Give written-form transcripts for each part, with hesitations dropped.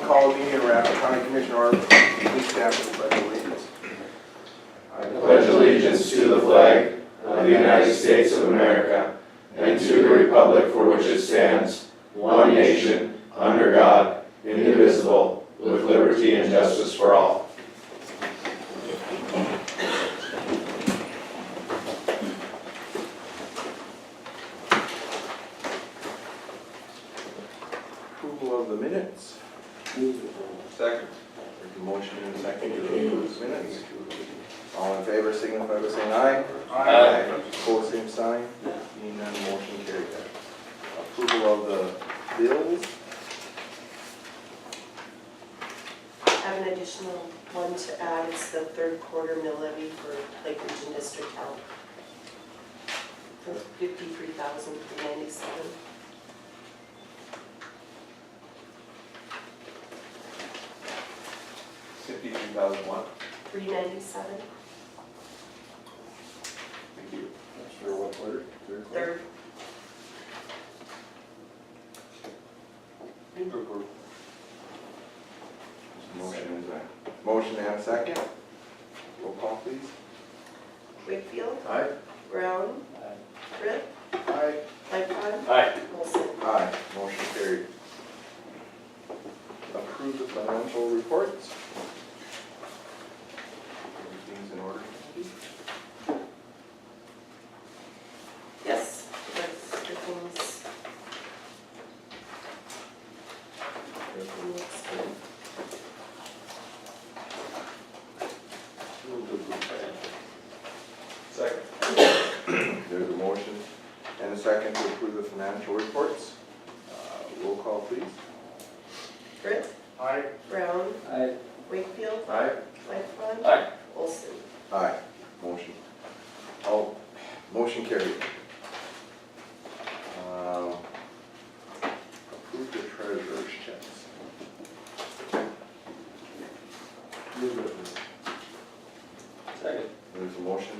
call the meeting of Rapid County Commissioner. Please stand for the pledge of allegiance. I pledge allegiance to the flag of the United States of America and to the republic for which it stands, one nation, under God, indivisible, with liberty and justice for all. Approval of the minutes. Second. There's a motion and a second to approve the minutes. All in favor signify by saying aye. Aye. Opposed, same sign. Being none, motion carried. Approval of the bills. I have an additional one to add. It's the third quarter mill levy for Lake Region District Health. For $53,397. $53,001. $397. Thank you. That's for what quarter? Third. Motion and a second. Roll call, please. Wakefield. Aye. Brown. Britt. Aye. Lightfon. Aye. Olson. Aye. Motion carried. Approve the financial reports. Everything's in order. Yes. Everything's. Everything looks good. Second. There's a motion and a second to approve the financial reports. Roll call, please. Britt. Aye. Brown. Aye. Wakefield. Aye. Lightfon. Aye. Olson. Aye. Motion. Oh, motion carried. Approve the treasurer's checks. Second. There's a motion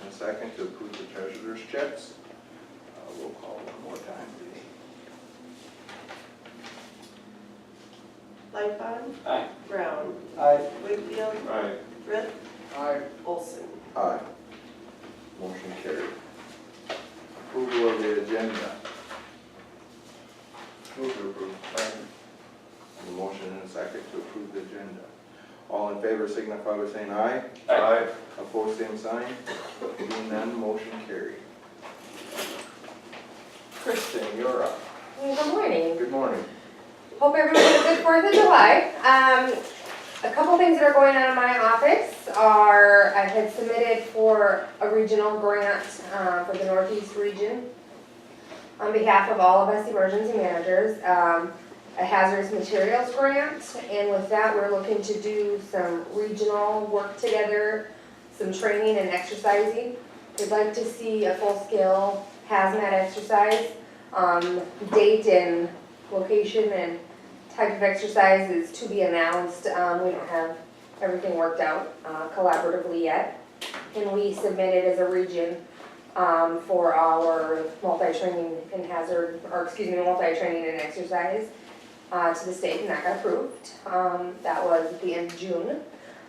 and a second to approve the treasurer's checks. Roll call one more time, please. Lightfon. Aye. Brown. Aye. Wakefield. Aye. Britt. Aye. Olson. Aye. Motion carried. Approval of the agenda. Move to approve. Second. A motion and a second to approve the agenda. All in favor signify by saying aye. Aye. Opposed, same sign. Being none, motion carried. Kristen, you're up. Good morning. Good morning. Hope everyone had a good 4th of July. A couple things that are going on in my office are I had submitted for a regional grant for the Northeast region on behalf of all of us emergency managers, a hazardous materials grant, and with that we're looking to do some regional work together, some training and exercising. We'd like to see a full-scale hazmat exercise. Date and location and type of exercise is to be announced. We don't have everything worked out collaboratively yet. And we submitted as a region for our multi-training and multi-training and exercise to the state, and that got approved. That was at the end of June.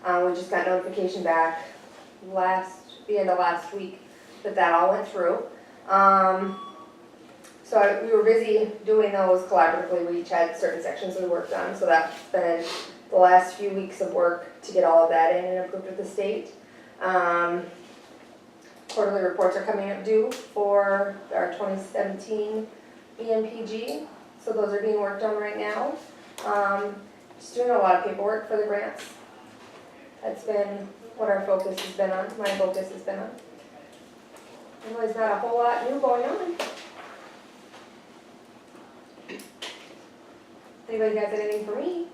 We just got notification back the end of last week that all went through. So we were busy doing those collaboratively. We each had certain sections we worked on, so that's been the last few weeks of work to get all of that in and approved with the state. Quarterly reports are coming up due for our 2017 EMPG, so those are being worked on right now. Just doing a lot of paperwork for the grants. That's been what our focus has been on, my focus has been on. There's not a whole lot new going on. Anybody got anything for me?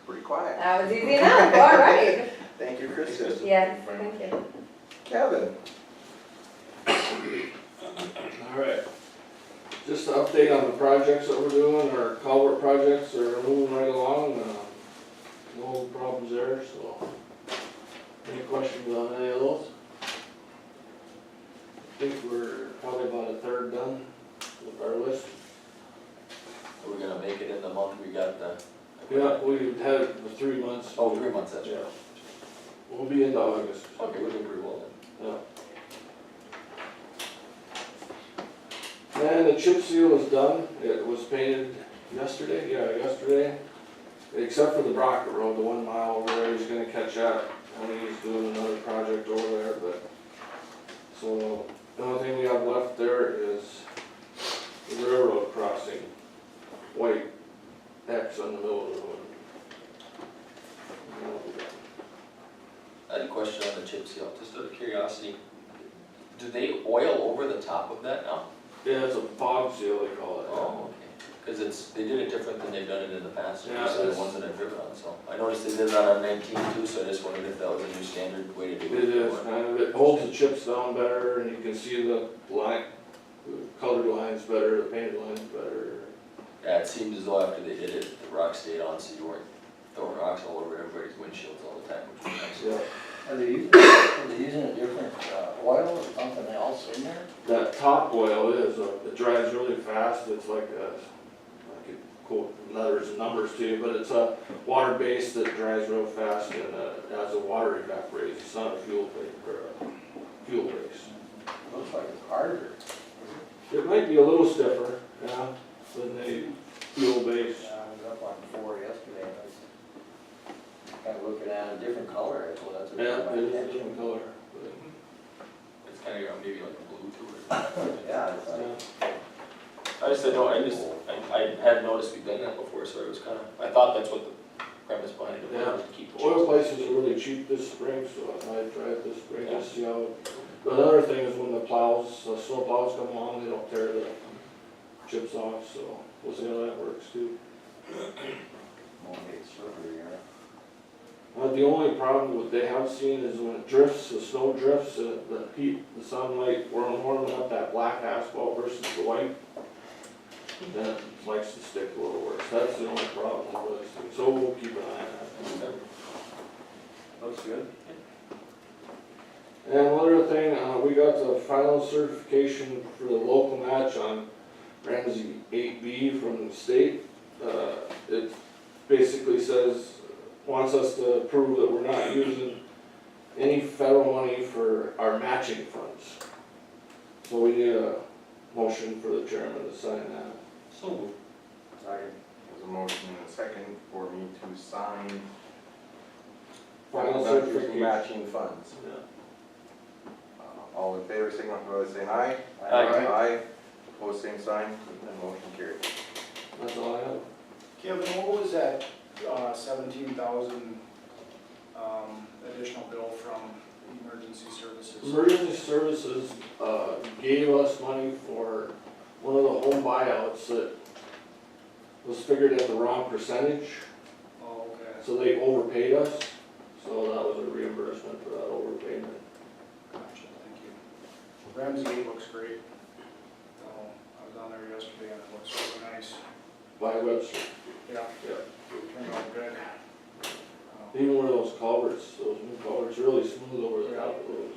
Pretty quiet. That was easy enough, all right. Thank you, Kristen. Yes, thank you. Kevin. All right. Just an update on the projects that we're doing. Our culvert projects are moving right along. No problems there, so. Any questions on any of those? I think we're probably about a third done with our list. make it in the month we got the. Yeah, we had it for 3 months. Oh, 3 months, that's right. Yeah. We'll be into August. Okay, we're doing pretty well then. Yeah. And the chip seal is done, it was painted yesterday, except for the Brocker Road, the 1 mile over there, he's gonna catch that when he's doing another project over there, but. So, the only thing we have left there is the railroad crossing, white X on the middle of the road. I had a question on the chip seal, just out of curiosity. Do they oil over the top of that now? Yeah, it's a fog seal, they call it. Oh, okay. Because they did it different than they've done it in the past, Yeah, the it's- ones that I've driven on, so. I noticed they did that on 19 too, so I just wondered if that was a new standard way to do it. It is, kind of, it holds the chips down better, and you can see the line, the colored lines better, the painted lines better. Yeah, it seemed as though after they did it, the rock stayed on, so you weren't throwing rocks all over everybody's windshields all the time, which was nice. Yeah, Are they using a different oil or something else in there? that top oil is, it dries really fast, it's like a, I could quote letters and numbers to you, but it's a water base that dries real fast and as the water evaporates, it's not a fuel base, or a fuel base. Looks like it's harder. It might be a little stiffer, yeah, than the fuel base. I was up on 4 yesterday, and I was kind of looking at a different color, so that's what Yeah, caught my it is a attention. different color, but, It's kind of got maybe like a blue to it. Yeah, it's like, yeah. I hadn't noticed we'd done that before, so it was kind of, I thought that's what the premise behind it was, to keep the Oil chips. prices are really cheap this spring, so I might try it this spring, just see how. But another thing is when the plows, the snow plows come along, they don't tear the chips off, so we'll see how that works too. won't get slippery, yeah. The only problem what they have seen is when it drifts, the snow drifts, the heat, the sunlight, warming up that black asphalt versus the white. Then it likes to stick a little worse, that's the only problem with this thing, so we'll keep an eye on that. Looks good. And one other thing, we got the final certification for the local match on Ramsey 8B from the state. It basically says, wants us to prove that we're not using any federal money for our matching funds. So we need a motion for the chairman to sign that. So moved. Sorry. There's a motion and a second for me to sign. Final not using certification. matching funds. Yeah. All in favor, signify by saying aye. Aye. Aye. Opposed, same sign, and motion carried. That's all I have. Kevin, what was that 17,000 additional bill from emergency services? Emergency Services gave us money for one of the home buyouts that was figured at the wrong percentage, Oh, okay. so they overpaid us. So that was a reimbursement for that overpayment. Gotcha, thank you. Ramsey 8 looks great. I was on there yesterday and it looks really nice. By Webster. Yeah, Yeah. turned out good. Even where those culverts, those new culverts, really smooth over the top of those.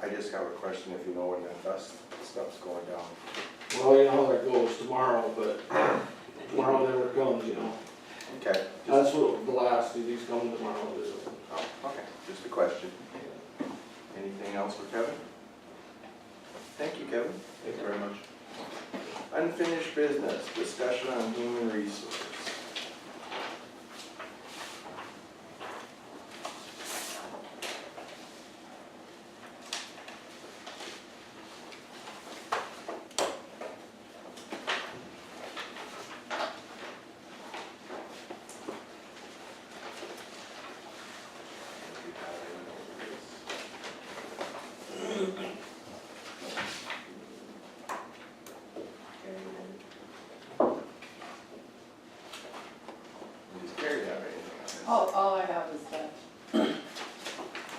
I just have a question, if you know when that dust stuff's going down. Well, you know how that goes tomorrow, but tomorrow never comes, you know. Okay. That's what the last of these come tomorrow. Oh, okay, just a question. Anything else for Kevin? Thank you, Kevin. Thank you very much. Unfinished business, discussion on human resource. You just carry that right? All I have is that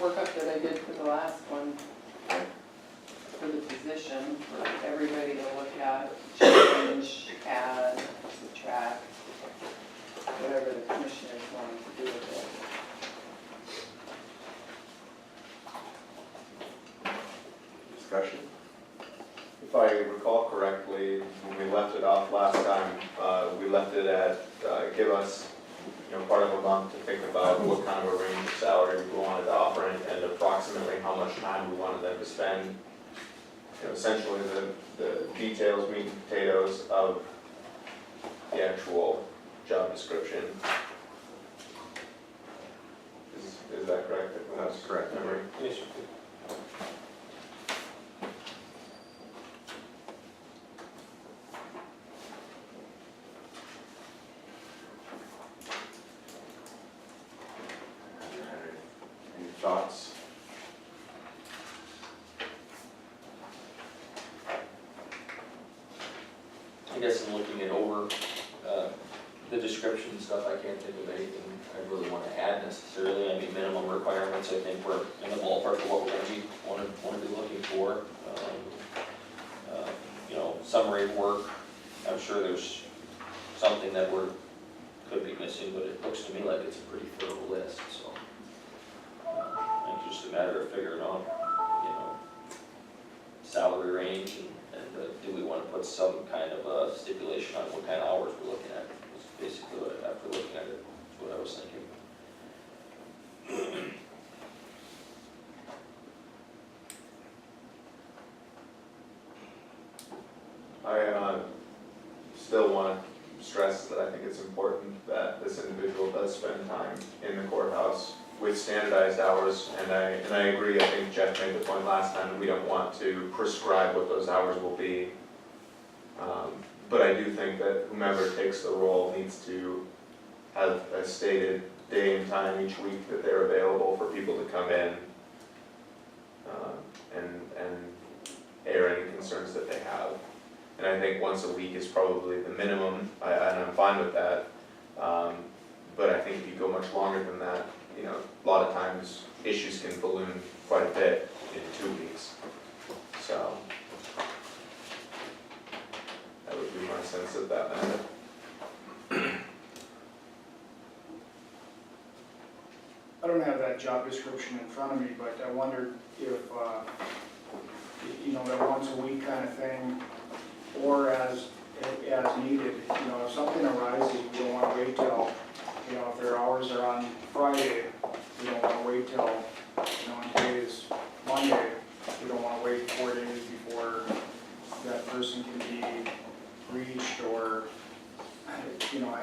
workup that I did for the last one, for the position, for everybody to look at, change, add, subtract, whatever the commissioners wanted to do with it. Discussion? when we left it off last time, we left it at, give us, part of a month to think about what kind of a range of salary we wanted to offer and approximately how much time we wanted them to spend. Essentially the details, meat and potatoes of the actual job description. Is that correct? That's correct. Memory? Yes, sir. Any thoughts? I guess in looking it over, the description and stuff, I can't think of anything I really want to add necessarily. I mean, minimum requirements, I think we're in the ballpark of what we're going to be, want to be looking for. Summary of work, I'm sure there's something that could be missing, but it looks to me like it's a pretty thorough list, so. I think it's just a matter of figuring out, salary range and do we want to put some kind of a stipulation on what kind of hours we're looking at? It's basically what, after looking at it, that's what I was thinking. I still want to stress that I think it's important that this individual does spend time in the courthouse with standardized hours, and I agree. I think Jeff made the point last time that we don't want to prescribe what those hours will be. But I do think that whomever takes the role needs to have a stated day and time each week that they're available for people to come in and air any concerns that they have. And I think once a week is probably the minimum, and I'm fine with that. But I think if you go much longer than that, a lot of times issues can balloon quite a bit in 2 weeks. So that would be my sense of that matter. I don't have that job description in front of me, but I wondered if, that once a week kind of thing, or as needed, if something arises, we don't want to wait till, if their hours are on Friday, we don't want to wait till, and today is Monday, we don't want to wait 4 days before that person can be reached or, have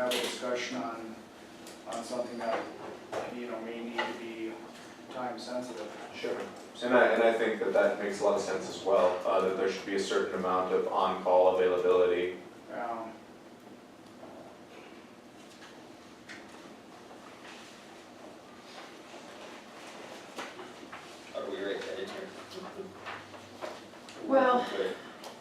a discussion on something that, may need to be time sensitive. Sure. And I think that makes a lot of sense as well, that there should be a certain amount of on-call availability. How do we rate that in here? Well,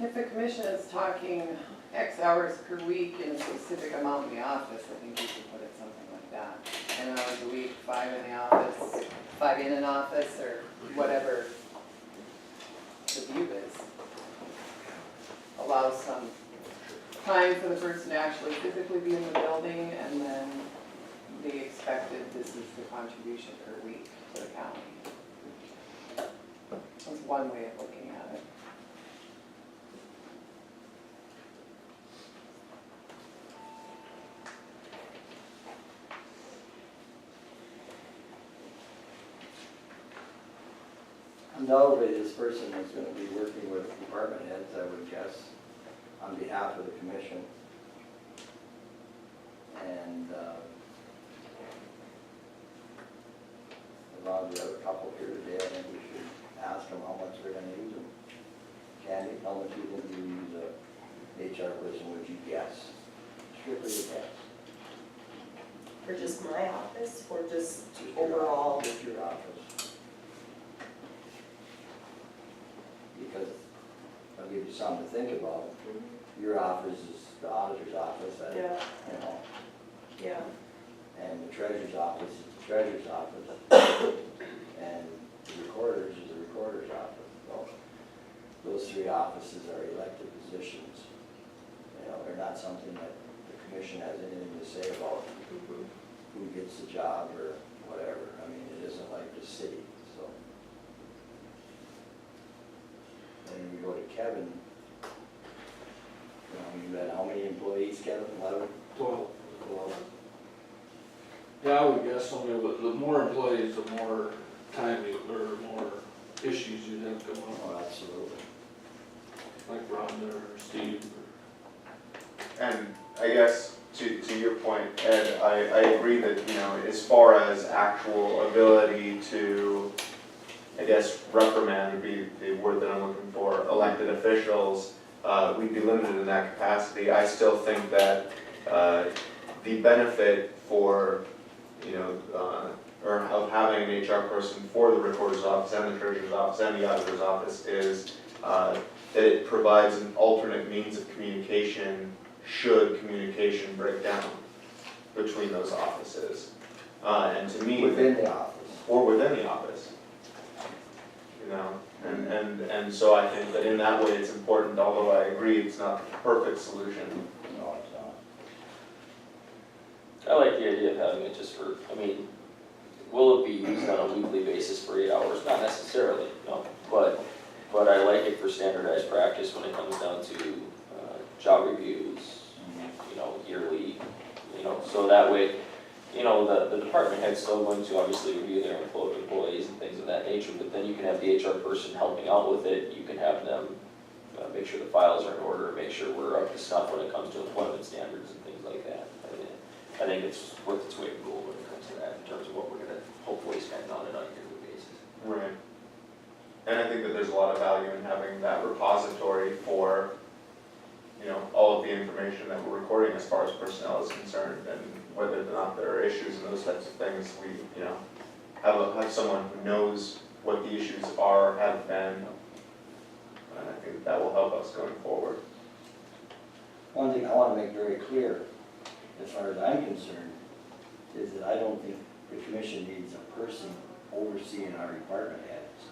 if the commission is talking X hours per week in a specific amount in the office, I think you should put it something like that. 10 hours a week, 5 in the office, 5 in an office, or whatever the view is. Allow some time for the person to actually physically be in the building, and then they expected this is the contribution per week to the county. That's one way of looking at it. Undoubtedly, this person is going to be working with department heads, I would guess, on behalf of the commission. And as long as we have a couple here today, I think we should ask them how much they're going to use them. Candy, how much do you think you use a HR person, would you guess? Strictly a guess. For just my office or just overall? Just your office. Because I'll give you something to think about. Your office is the auditor's office, Yeah, yeah. and the treasurer's office is the treasurer's office, and the recorder's is the recorder's office. Well, those 3 offices are elected positions. They're not something that the commission has anything to say about who gets the job or whatever. I mean, it isn't like the city, so. And you go to Kevin, employees, Kevin, 11? 12. Well, Yeah, I would guess, I mean, the more employees, the more time or more issues you'd have come up, oh, absolutely. like Rhonda or Steve. And I guess to your point, Ed, I agree that, you know, as far as actual ability to, I guess, reprimand would be the word that I'm looking for, elected officials, we'd be limited in that capacity. I still think that the benefit for, you know, or of having an HR person for the recorder's office and the treasurer's office and the auditor's office is that it provides an alternate means of communication should communication break down between those offices. And to me, Within the office. or within the office, you know, and so I think that in that way it's important, although I agree it's not the perfect solution. No, it's not. I like the idea of having it just for, I mean, will it be used on a weekly basis for 8 hours? Not necessarily, no, but I like it for standardized practice when it comes down to job reviews, you know, yearly, you know, so that way, you know, the department head's still going to obviously review their employees and things of that nature, but then you can have the HR person helping out with it, you can have them make sure the files are in order, make sure we're up to snuff when it comes to employment standards and things like that. I think it's worth its weight in gold when it comes to that, in terms of what we're gonna hopefully spend on it on a yearly basis. Right. And I think that there's a lot of value in having that repository for, you know, all of the information that we're recording as far as personnel is concerned, and whether or not there are issues and those types of things, we, you know, have someone who knows what the issues are, have been, and I think that will help us going forward. One thing I want to make very clear, as far as I'm concerned, is that I don't think the commission needs a person overseeing our department heads.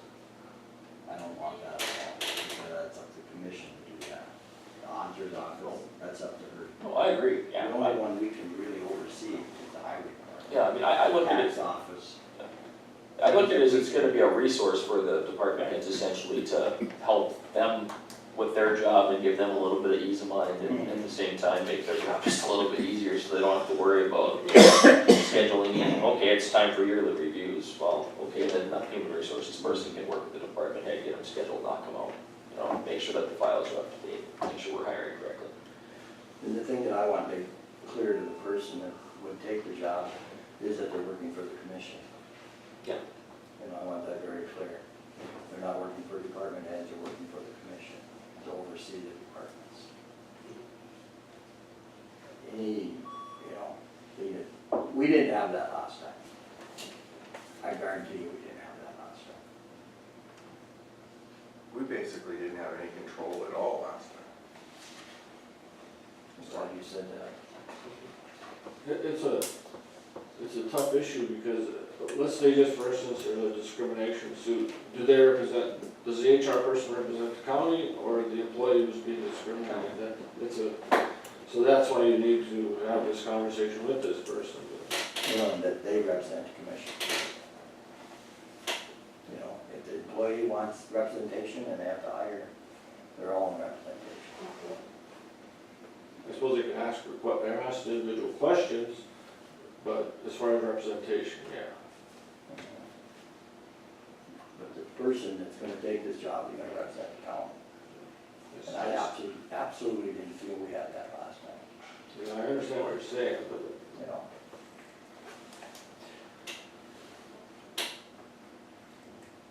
I don't want that at all, because that's up to the commission to do that. The auditor's office, that's up to her. Oh, I agree, yeah. The only one we can really oversee is the highway department. Yeah, I mean, I look at it, Tax office. I look at it as it's gonna be a resource for the department heads essentially to help them with their job and give them a little bit of ease of mind, and at the same time make their job just a little bit easier so they don't have to worry about, you know, scheduling in, okay, it's time for yearly reviews, well, okay, then that human resources person can work with the department head, get them scheduled, knock them out, you know, make sure that the files are up to date, make sure we're hiring correctly. And the thing that I want to make clear to the person that would take the job is that they're working for the commission. Yeah. You know, I want that very clear. They're not working for department heads, they're working for the commission to oversee the departments. Any, you know, we didn't have that last time. I guarantee you we didn't have that last time. We basically didn't have any control at all last time. Just like you said that. It's a tough issue because, let's say just for instance, there's a discrimination suit, does the HR person represent the county or the employee who's being discriminated? So that's why you need to have this conversation with this person. You know, that they represent the commission. You know, if the employee wants representation and they have to hire their own representation. I suppose they can ask individual questions, but as far as representation, yeah. But the person that's gonna take this job, you're gonna represent the county. And I absolutely didn't feel we had that last time, Yeah, I understand what you're saying, but you know.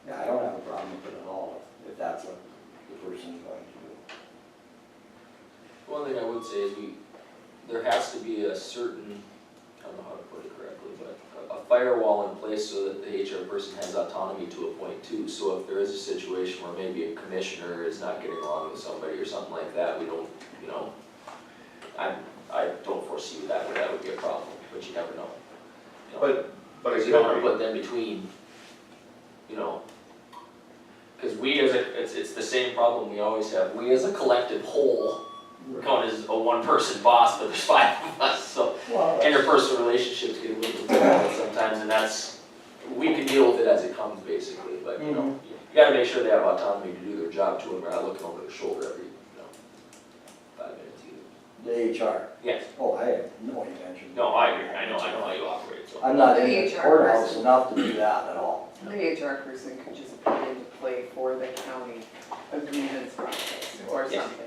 Yeah, I don't have a problem with it at all, if that's what the person's going to do. One thing I would say is there has to be a certain, I don't know how to put it correctly, but a firewall in place so that the HR person has autonomy to a point too. So if there is a situation where maybe a commissioner is not getting along with somebody or something like that, we don't, you know, I don't foresee that would be a problem, but you never know. You know? But Because you don't want to put them between, you know, because it's the same problem we always have. We as a collective whole count as a one-person boss, but there's 5 of us, so Well, interpersonal relationships get a little bit difficult sometimes, and we can deal with it as it comes, basically, but, you know, you gotta make sure they have autonomy to do their job too, and we're not looking over their shoulder every, 5 minutes either. The HR. Yes. Oh, I have no intention. No, I agree, I know how you operate, so. I'm not in The the HR courthouse person. enough to do that at all. The HR person could just put into play for the county a grievance process or Yes. something.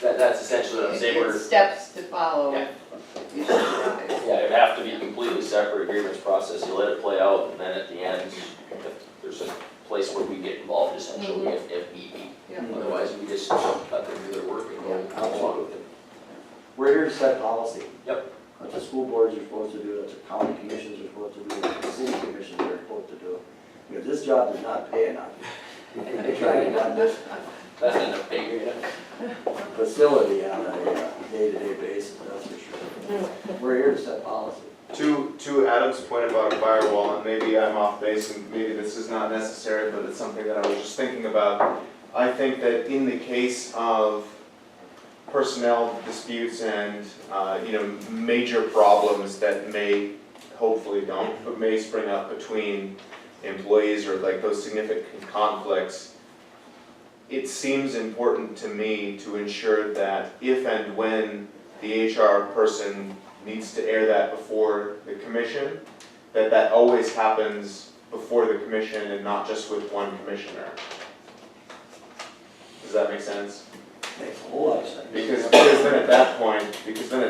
That's essentially what I'm saying, It's steps to follow Yeah. if issues arise. yeah, it'd have to be completely separate agreements process, you let it play out, and then at the end, if there's a place where we get involved essentially, if need be. Yeah. Otherwise, we just let them do their work and go along with it. We're here to set policy. Yep. What the school boards are supposed to do, what the county commissions are supposed to do, what the city commissions are supposed to do. If this job does not pay enough, they try to run this That's not enough pay, you know? facility on a day-to-day basis, that's for sure. We're here to set policy. To Adam's point about a firewall, and maybe I'm off base and maybe this is not necessary, but it's something that I was just thinking about. I think that in the case of personnel disputes and, major problems that may, hopefully don't, but may spring up between employees or like those significant conflicts, it seems important to me to ensure that if and when the HR person needs to air that before the commission, that always happens before the commission and not just with one commissioner. Does that make sense? Makes a whole lot of sense. Because then at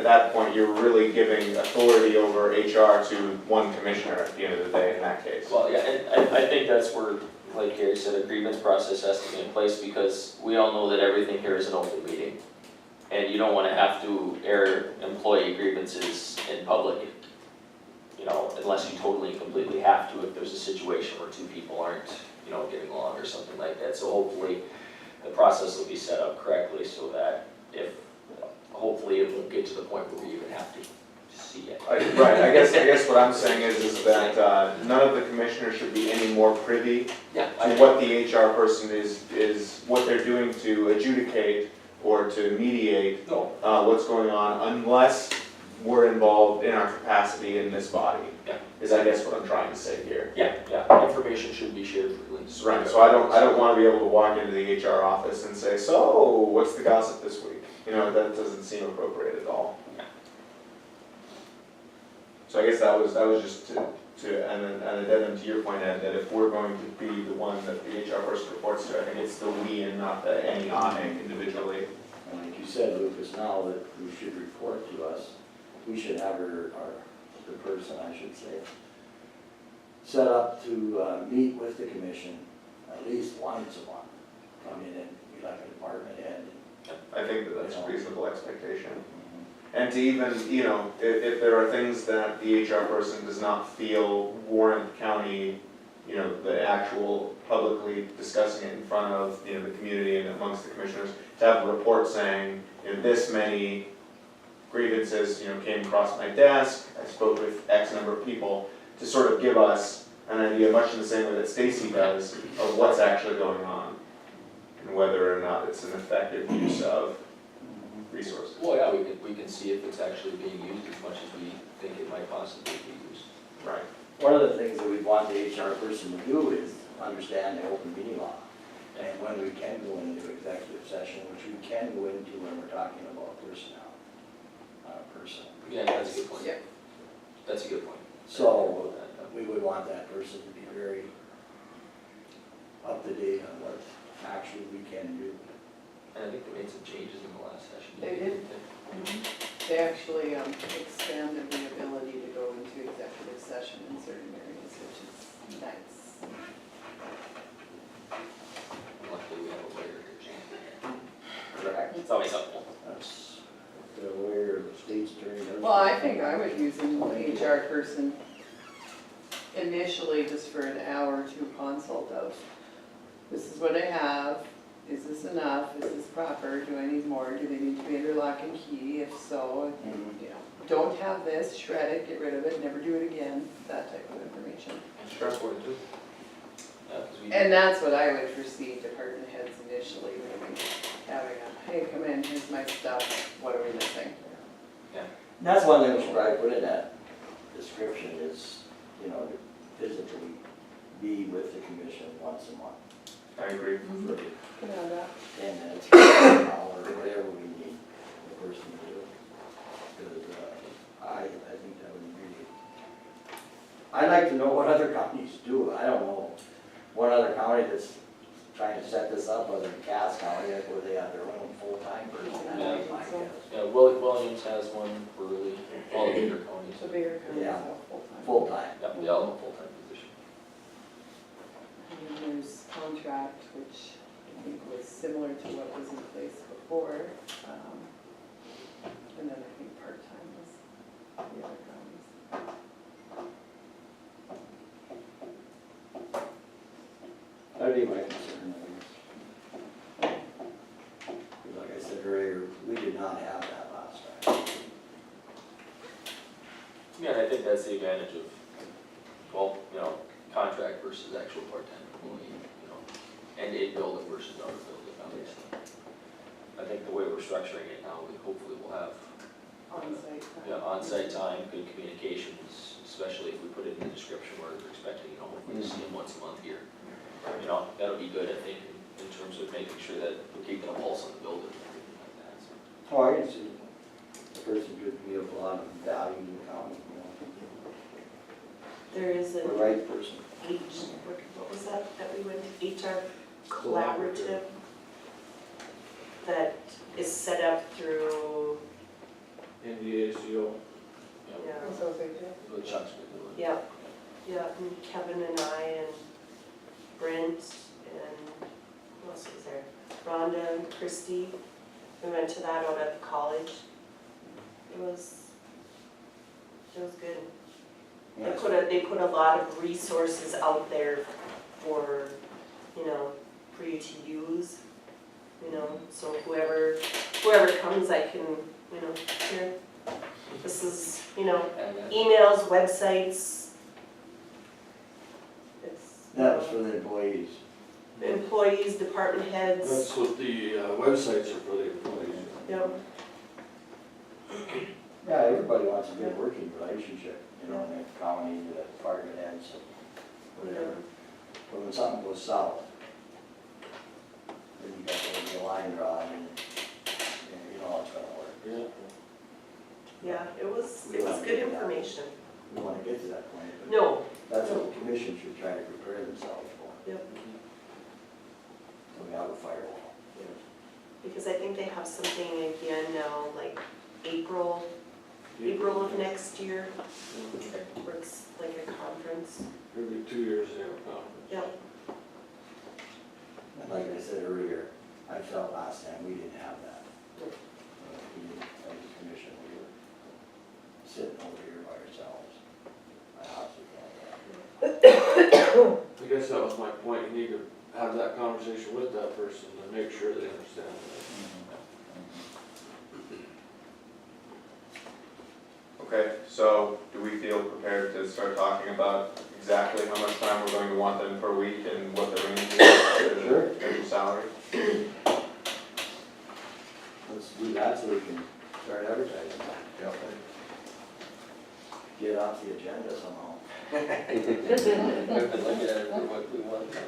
that point, you're really giving authority over HR to one commissioner at the end of the day in that case. Well, yeah, and I think that's where, like Gary said, a grievance process has to be in place, because we all know that everything here is an open meeting. And you don't wanna have to air employee grievances in public, unless you totally and completely have to, if there's a situation where two people aren't, getting along or something like that. So hopefully, the process will be set up correctly so that hopefully it won't get to the point where we even have to see it. Right, I guess what I'm saying is that none of the commissioners should be any more privy Yeah, to what the HR person is what they're doing to adjudicate or to mediate No, what's going on, unless we're involved in our capacity in this body. Yeah. Is I guess what I'm trying to say here. yeah, information should be shared freely. Right, so I don't want to be able to walk into the HR office and say, so, what's the gossip this week? That doesn't seem appropriate at all. Yeah. So I guess that was just and then to your point, Ed, that if we're going to be the one that the HR person reports to, I think it's the we and not the any I individually. And like you said, Lucas, now that who should report to us, we should have the person, I should say, set up to meet with the commission at least once a month. Come in and be like a department head. I think that's a reasonable expectation. And to even, if there are things that the HR person does not feel warrant county, the actual publicly discussing it in front of, the community and amongst the commissioners, to have a report saying, this many grievances, came across my desk, I spoke with X number of people, to sort of give us an idea, much in the same way that Stacy does, of what's actually going on, and whether or not it's an effective use of resources. Well, yeah, we can see if it's actually being used as much as we think it might possibly be used. Right. One of the things that we want the HR person to do is understand the open meeting law. And when we can go into executive session, which we can go into when we're talking about personnel, person. Yeah, that's a good point. Yeah. That's a good point. So we would want that person to be very up to date on what actually we can do. And I think they made some changes in the last session. They did. They actually expanded the ability to go into executive session in certain areas, which is nice. Luckily, we have a lawyer here. Correct. It's always helpful. That's the lawyer, the state's attorney does. Well, I think I would use an HR person initially just for an hour to consult of, this is what I have, is this enough, is this proper, do I need more, do they need to be under lock and key, if so, don't have this, shred it, get rid of it, never do it again, that type of information. And stressful too. Yeah, 'cause we. And that's what I would foresee department heads initially, maybe having a, hey, come in, here's my stuff, what are we missing? And that's one thing we should probably put in that description is, to physically be with the commission once a month. I agree. Good on that. 10 minutes, an hour, whatever we need the person to do. I'd like to know what other counties do, I don't know, one other county that's trying to set this up, other than Cass County, like where they have their own full-time person, that would be my guess. Yeah, Williams has one for really all the bigger counties. The bigger counties Yeah. have full-time. Full-time. Yep, they all have a full-time position. And then there's contract, which I think was similar to what was in place before. And then I think part-time was the other counties. That'd be my concern, I guess. 'Cause like I said earlier, we did not have that last time. Yeah, and I think that's the advantage of, well, contract versus actual part-time employee, and a building versus our building, obviously. I think the way we're structuring it now, we hopefully will have, On-site time. on-site time, good communications, especially if we put it in the description where we're expecting, hopefully to see them once a month here. That'll be good, I think, in terms of making sure that we're keeping a pulse on the building and everything like that, so. Oh, I can see, the person could be of a lot of value to the county, There is the an right person. what was that we went to, HR collaborative that is set up through, NDACO. yeah, Association. What Chuck's been doing. yeah, and Kevin and I and Brent and who else was there? Rhonda and Christy. We went to that out at the college. It was good. Yes. They put a lot of resources out there for, for you to use, so whoever comes, I can, here, this is, emails, websites. It's. That was for the employees. Employees, department heads, That's what the websites are for the employees. yep, Yeah, everybody wants a good working relationship, in the county, the department heads, whatever. But when something goes south, then you got to be a line drawn and you know how it's gonna work. Yeah. yeah, it was good information. We wanna get to that point, but No, that's what the commission should try to prepare themselves for. yep, So we have a firewall. because I think they have something again now, like April of next year, where it's like a conference. Every 2 years they have a conference. Yep, And like I said earlier, I felt last time we didn't have that. Yep. We didn't, as a commission, we were sitting over here by ourselves. My house was like that. I guess that was my point, you need to have that conversation with that person to make sure they understand that. Okay, so do we feel prepared to start talking about exactly how much time we're going to want them per week and what the range is for Sure. the salary? Let's do that so we can start advertising. Yep. Get off the agenda somehow. We've been looking at it for what we want now.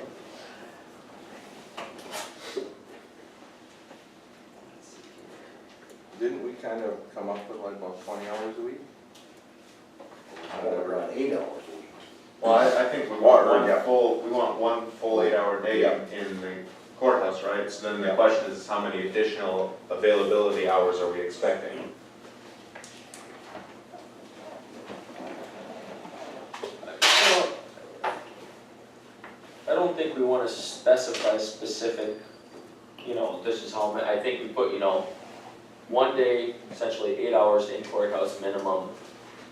Didn't we kind of come up with like about 20 hours a week? We're on 8 hours a week. Well, I think we want one full 8-hour day in the courthouse, right? So then the question is, how many additional availability hours are we expecting? I don't think we want to specify specific, this is how many, I think we put, one day, essentially 8 hours in courthouse minimum,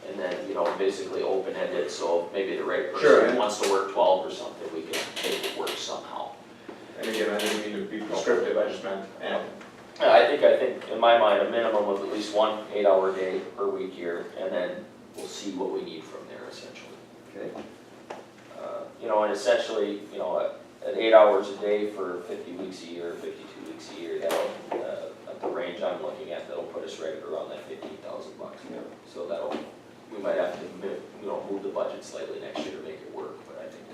and then, basically open-ended, so maybe the right Sure. person wants to work 12 or something, we can make it work somehow. And again, I didn't mean to be prescriptive, I just meant, Yeah, I think in my mind, a minimum of at least one 8-hour day per week here, and then we'll see what we need from there essentially. Okay. And essentially, at 8 hours a day for 50 weeks a year, 52 weeks a year, that'll, at the range I'm looking at, that'll put us right around that $15,000 bucks. Yeah. So we might have to, move the budget slightly next year to make it work, but I think,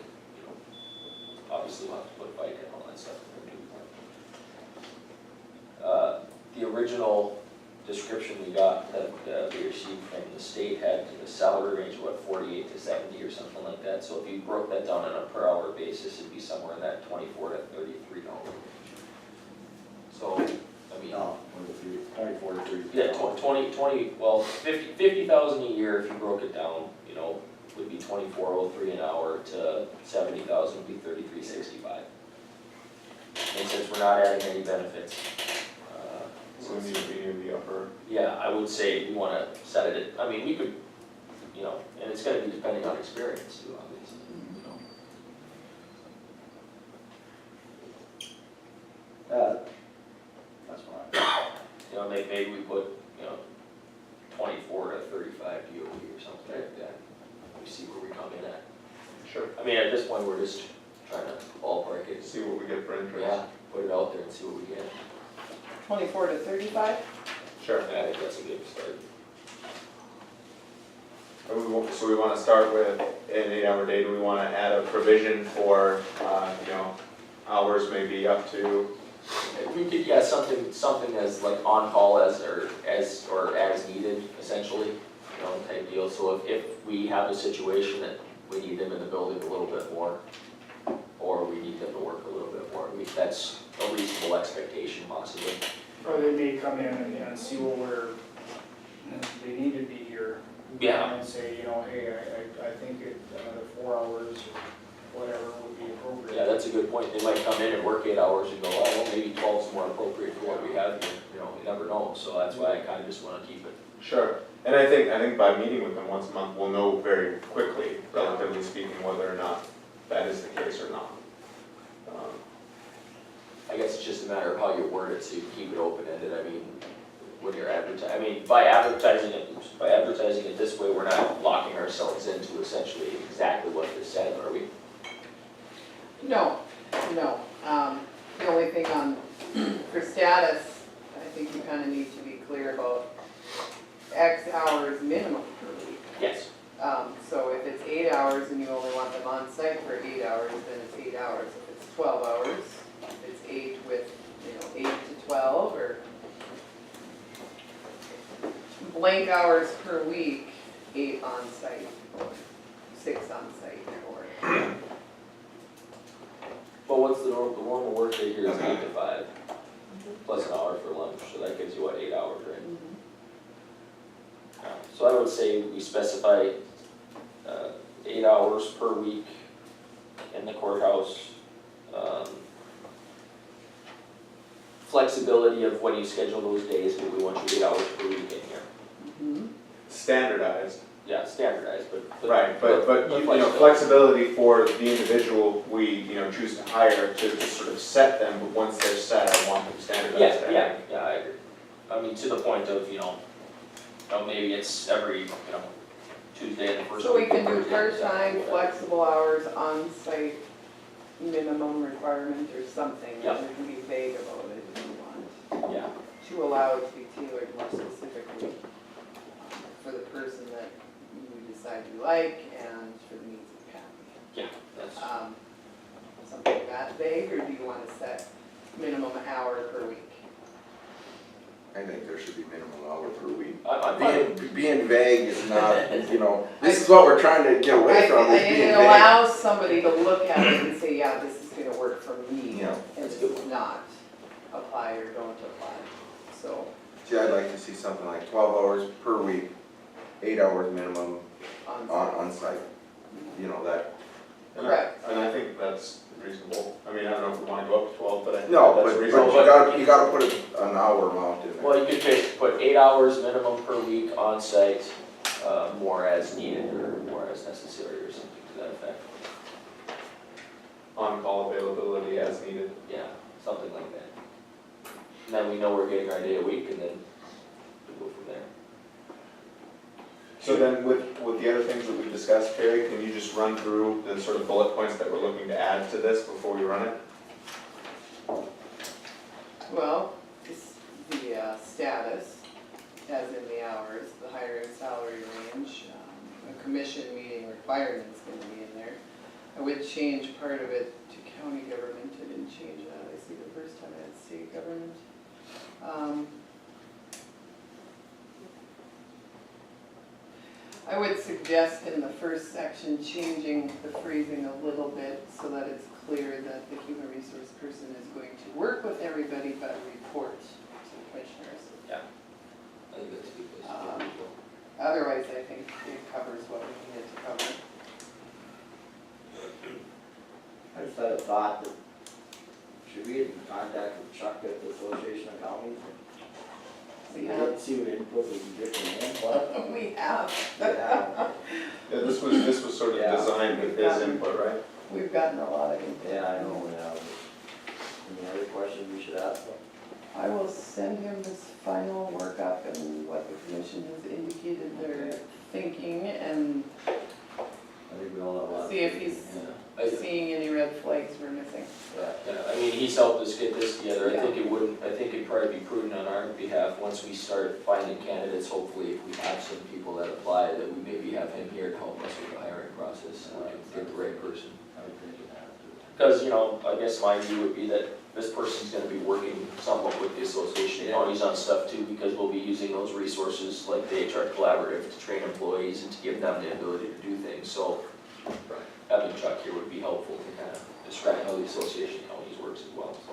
obviously we'll have to put FICA and all that stuff in there too. The original description we got that we received from the state had a salary range of what, 48 to 70 or something like that. So if you broke that down on a per hour basis, it'd be somewhere in that $24 to $33 range. So, I mean, No, 24 to 30. yeah, 20, well, 50,000 a year if you broke it down, you know, would be 24.03 an hour to 70,000 would be 33.65. And since we're not adding any benefits, So we need to be in the upper. yeah, I would say we wanna set it at, I mean, we could, you know, and it's gonna be depending on experience too, obviously, you know. That's fine. You know, maybe we put, you know, 24 to 35 DOE or something like that. We see where we come in at. Sure. I mean, at this point, we're just trying to ballpark it. See what we get for interest. Yeah, put it out there and see what we get. 24 to 35? Sure. I think that's a good start. So we want to start with an 8-hour day. Do we want to add a provision for, you know, hours maybe up to? We could, yeah, something as like on-call as needed, essentially, you know, type deal. So if we have a situation that we need them in the building a little bit more, or we need them to work a little bit more, that's a reasonable expectation possibly. Or they may come in and see what they need to be here. Yeah. And say, you know, hey, I think another 4 hours or whatever would be appropriate. Yeah, that's a good point. They might come in and work 8 hours and go, oh, well, maybe 12 is more appropriate for what we have here, you know, you never know. So that's why I kind of just want to keep it. Sure. And I think by meeting with them once a month, we'll know very quickly, relatively speaking, whether or not that is the case or not. I guess it's just a matter of how you word it, so you keep it open-ended. I mean, when you're advertising, I mean, by advertising it this way, we're not locking ourselves into essentially exactly what this said, are we? No. The only thing for status, I think you kind of need to be clear about X hours minimum per week. Yes. So if it's 8 hours and you only want them on site for 8 hours, then it's 8 hours. If it's 12 hours, if it's 8 with, 8 to 12, or blank hours per week, 8 on site, or 6 on site, or. But what's the normal work day here is 8 to 5, plus an hour for lunch, so that gives you what, 8 hours, right? So I would say we specify 8 hours per week in the courthouse. Flexibility of when you schedule those days, but we want you 8 hours per week in here. Standardized. Yeah, standardized, but. Right, but you know, flexibility for the individual we, choose to hire to sort of set them, but once they're set, I want them standardized. Yeah, I agree. I mean, to the point of, maybe it's every, Tuesday and the first So we week can of do Thursday, part-time, whatever. flexible hours, on-site minimum requirement or something, Yeah. and we can be vague about it if you want, Yeah, to allow it to be tailored more specifically for the person that you decide you like and for the needs of the county. that's, Something that vague, or do you want to set minimum hour per week? I think there should be minimum hour per week. I'm fine. Being vague is not, this is what we're trying to get away from, is being It vague. allows somebody to look at it and say, yeah, this is gonna work for me. Yeah, And that's this a good is not apply or don't apply, so See, I'd like to see something like 12 hours per week, 8 hours minimum on site. That, Correct. And I think that's reasonable. I mean, I don't know if we want to go up to 12, but I think no, that's but reasonable. you gotta put an hour amount in there. Well, you could put 8 hours minimum per week on site, more as needed or more as necessary or something to that effect. On-call availability as needed. Yeah, something like that. And then we know we're getting our day a week and then we go from there. So then with the other things that we discussed, Carrie, can you just run through the sort of bullet points that we're looking to add to this before we run it? Well, the status, as in the hours, the hiring salary range, a commission meeting requirement's gonna be in there. I would change part of it to county government, I didn't change that, I see the first time I had state government. I would suggest in the first section, changing the phrasing a little bit so that it's clear that the human resource person is going to work with everybody but report to the commissioners. I think that's a good place to go. Otherwise, I think it covers what we needed to cover. I just had a thought that, should we get in contact with Chuck at the Association of Counties? We I'd have. like to see what input we can get from him. We have. Yeah, Yeah, this was sort of Yeah. designed with his input, right? We've gotten a lot of input. yeah, I know, yeah. Any other questions we should ask him? I will send him this final workup and what the commission has indicated they're thinking and I think we all have a lot. see if he's seeing any red flags we're missing. Yeah. Yeah, I mean, he's helped us get this together. I think it'd probably be prudent on our behalf, once we start finding candidates, hopefully if we have some people that apply, that we maybe have him here to help us with the hiring process, and we can get the right person. I would think it has to. Because, I guess my view would be that this person's gonna be working somewhat with the association of counties on stuff too, because we'll be using those resources like the HR collaborative to train employees and to give them the ability to do things, so having Chuck here would be helpful to kind of describe how the association of counties works as well, so.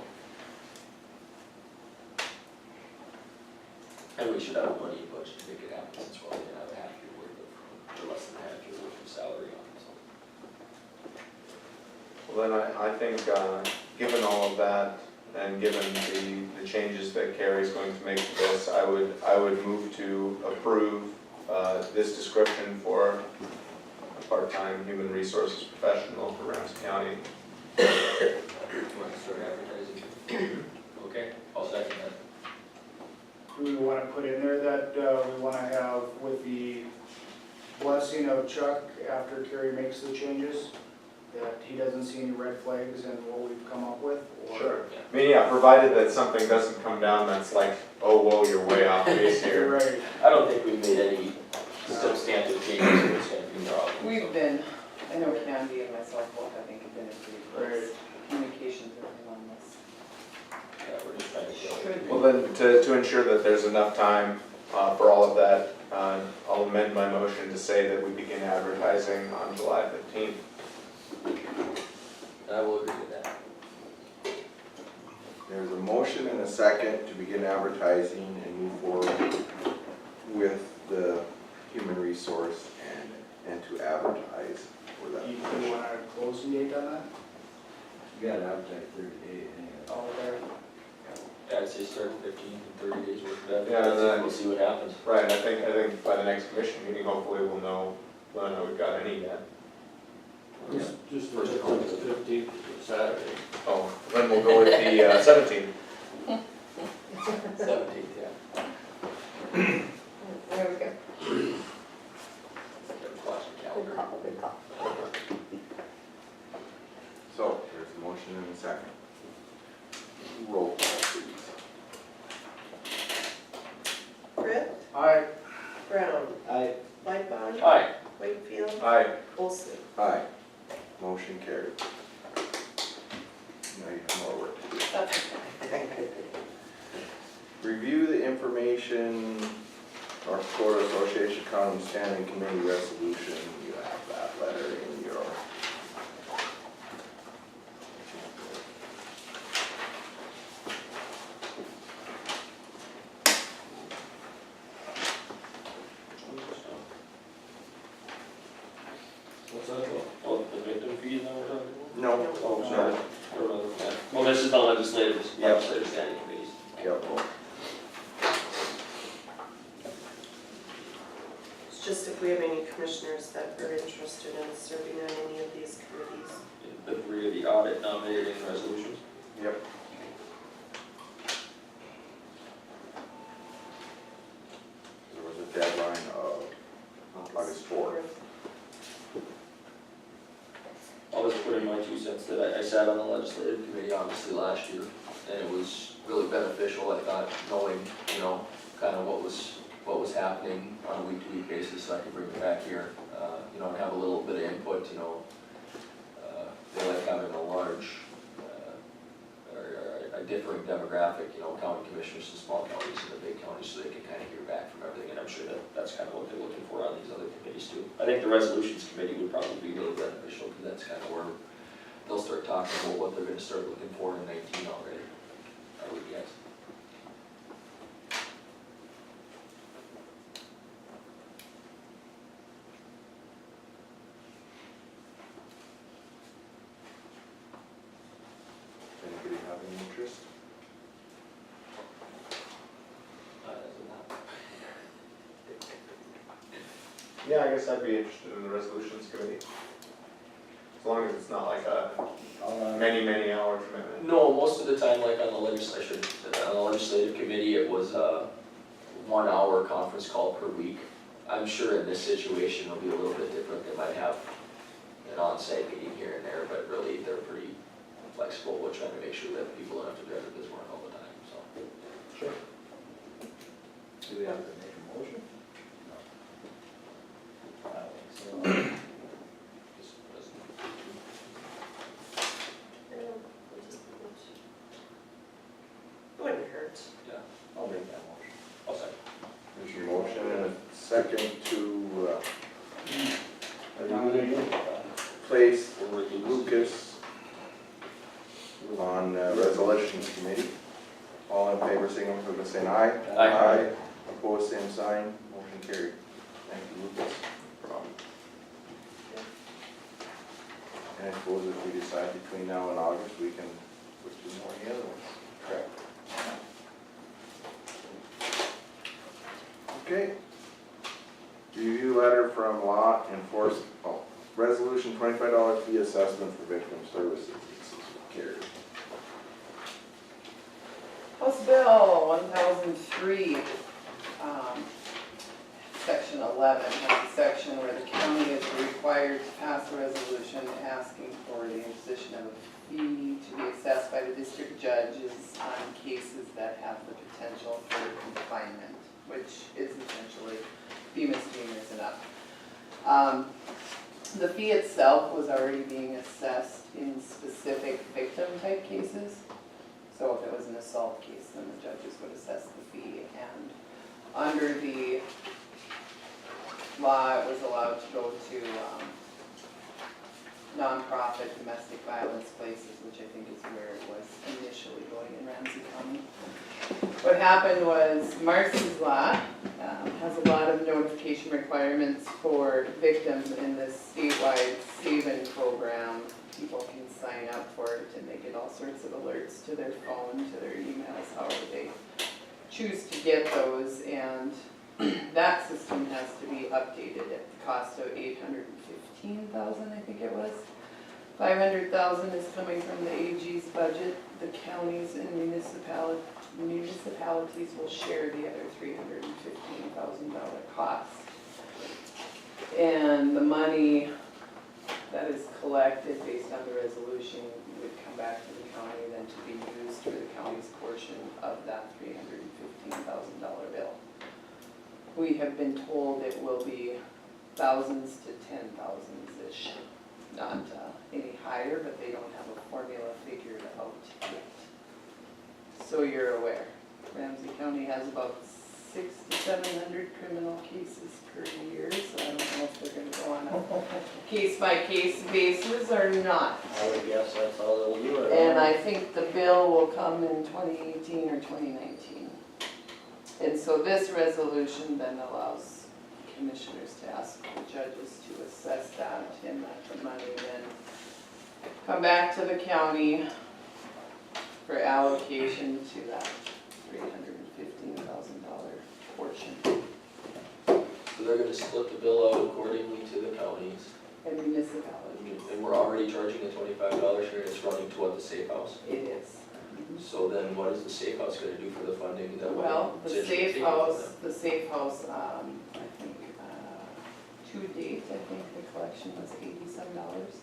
And we should have money budget to make it happen, since we're only gonna have a half year worth of, or less than a half year worth of salary on it, so. Well, then I think, given all of that, and given the changes that Carrie's going to make to this, I would move to approve, this description for a part-time human resources professional for Ramsey County. You want to start advertising? Okay, I'll second that. Do we wanna put in there that, we wanna have with the blessing of Chuck after Kerry makes the changes? That he doesn't see any red flags in what we've come up with? Or- Sure. I mean, yeah, provided that something doesn't come down that's like, oh, whoa, you're way off base here. Right. I don't think we've made any substantive changes, so it's gonna be a problem. so. We've been, I know Candy and myself both, I think, have been in pretty close communications with him on this. Yeah, we're just trying to Should Well, then, to ensure that there's enough time for all of that, I'll amend my motion to say that we begin advertising on July 15th. I will agree with that. There's a motion and a second to begin advertising and move forward with the human resource and to advertise for that You position. want a closing date on that? You gotta advertise 30 days anyway. Oh, there. Yeah, I'd say start 15 and 30 days worth of Yeah, advertising, and we'll see what happens. Right, and I think by the next commission meeting, hopefully we'll know whether or not we've got any yet. Just the 15th, Saturday. Oh, then we'll go with the 17th. 17th, yeah. There we go. Watch the calendar. Good call, good call. So, there's a motion and a second. Roll call, please. Brett, Aye. Brown, I, Lightbon, Aye. Wakefield, Aye. Olson. Aye. Motion carried. Now you have more work to do. That's Review the information, North Dakota Association County Standing Committee Resolution. You have that letter in your. What's that about? Oh, the victim fees now we're talking about? No. Oh, sorry. Well, this is the legislative standing committees. Yep. It's just if we have any commissioners that are interested in serving on any of these committees. The three of the audit nominating resolutions. Yep. There was a deadline of August 4th. I'll just put in my 2 cents that I sat on the legislative committee obviously last year, and it was really beneficial, I thought, knowing, kind of what was happening on a week-to-week basis, so I could bring it back here, and have a little bit of input, they like having a large, or I a differing demographic, you know, county commissioners in small counties and the big counties, so they can kind of hear back from everything, and I'm sure that that's kind of what they're looking for on these other committees too. I think the resolutions committee would probably be really beneficial, because that's kind of where they'll start talking about what they're gonna start looking for in 19 already, I would guess. Anybody have any interest? Yeah, I guess I'd be interested in the resolutions committee. As long as it's not like a many hour commitment. No, most of the time, like on the legislative committee, it was a 1 hour conference call per week. I'm sure in this situation it'll be a little bit different, they might have an on-site meeting here and there, but really they're pretty flexible. We're trying to make sure that people don't have to drive to Bismarck all the time, so. Sure. Do we have to make a motion? No. I don't think so. It wouldn't hurt. Yeah, I'll make that motion. I'll second. There's your motion and a second to place Lucas on resolutions committee. All in favor, signify by saying aye. Aye. Opposed, same sign, motion carried. Thank you, Lucas. No problem. And I suppose if we decide between now and August, we can switch to one of the other ones. Correct. Okay. Review letter from law enforcement, resolution $25 fee assessment for victim services. This is Gary. House Bill 1003, Section 11, has a section where the county is required to pass a resolution asking for the imposition of a fee to be assessed by the district judges on cases that have the potential for confinement, which is essentially be misdemeanors and up. The fee itself was already being assessed in specific victim type cases. So if it was an assault case, then the judges would assess the fee, and under the law, it was allowed to go to nonprofit domestic violence places, which I think is where it was initially going in Ramsey County. What happened was Marcy's law has a lot of notification requirements for victims in this statewide Save-In program. People can sign up for it and they get all sorts of alerts to their phone, to their emails, however they choose to get those, and that system has to be updated at the cost of $815,000, I think it was. $500,000 is coming from the AG's budget. The counties and municipalities will share the other $315,000 cost. And the money that is collected based on the resolution would come back to the county, then to be used for the county's portion of that $315,000 bill. We have been told it will be thousands to 10,000s-ish, not any higher, but they don't have a formula figured out yet. So you're aware, Ramsey County has about 600 to 700 criminal cases per year, so I don't know if they're gonna go on a case-by-case basis or not. I would guess that's how they'll do it. And I think the bill will come in 2018 or 2019. And so this resolution then allows commissioners to ask the judges to assess that, and let the money then come back to the county for allocation to that $315,000 portion. So they're gonna split the bill out accordingly to the counties, And municipalities, and we're already charging the $25 here, and it's running to what, the safe house? it is. So then what is the safe house gonna do for the funding that we're Well, the essentially safe taking from house, them? I think, to date, I think the collection was $80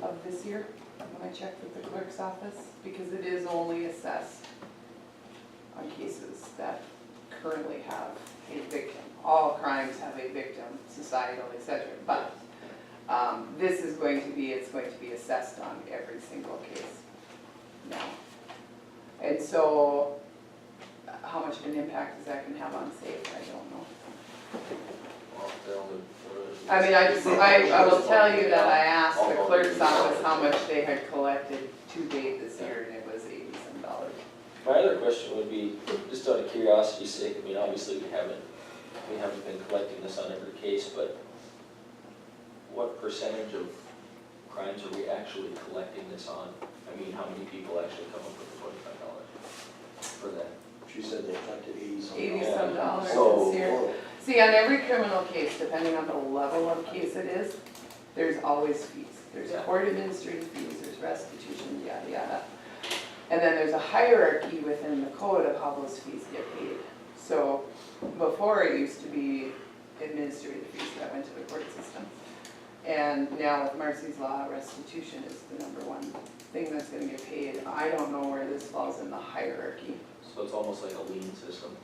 of this year, when I checked with the clerk's office, because it is only assessed on cases that currently have a victim. All crimes have a victim, societal, etc. But this is going to be, it's going to be assessed on every single case. Now, And so, how much of an impact is that gonna have on safe, I don't know. Well, they're only- I mean, I will tell you that I asked the clerk's office how much they had collected to date this year, and it was $80-some. My other question would be, just out of curiosity's sake, I mean, obviously we haven't been collecting this on every case, but what percentage of crimes are we actually collecting this on? I mean, how many people actually come up with the $25 for that? She said they collected 80-some. $80-some So- this year. See, on every criminal case, depending on the level of case it is, there's always fees. There's Yeah. court administrative fees, there's restitution, yada, yada. And then there's a hierarchy within the code of how those fees get paid. So before it used to be administrative fees that went to the court system. And now with Marcy's law, restitution is the number one thing that's gonna get paid. I don't know where this falls in the hierarchy. So it's almost like a lien system.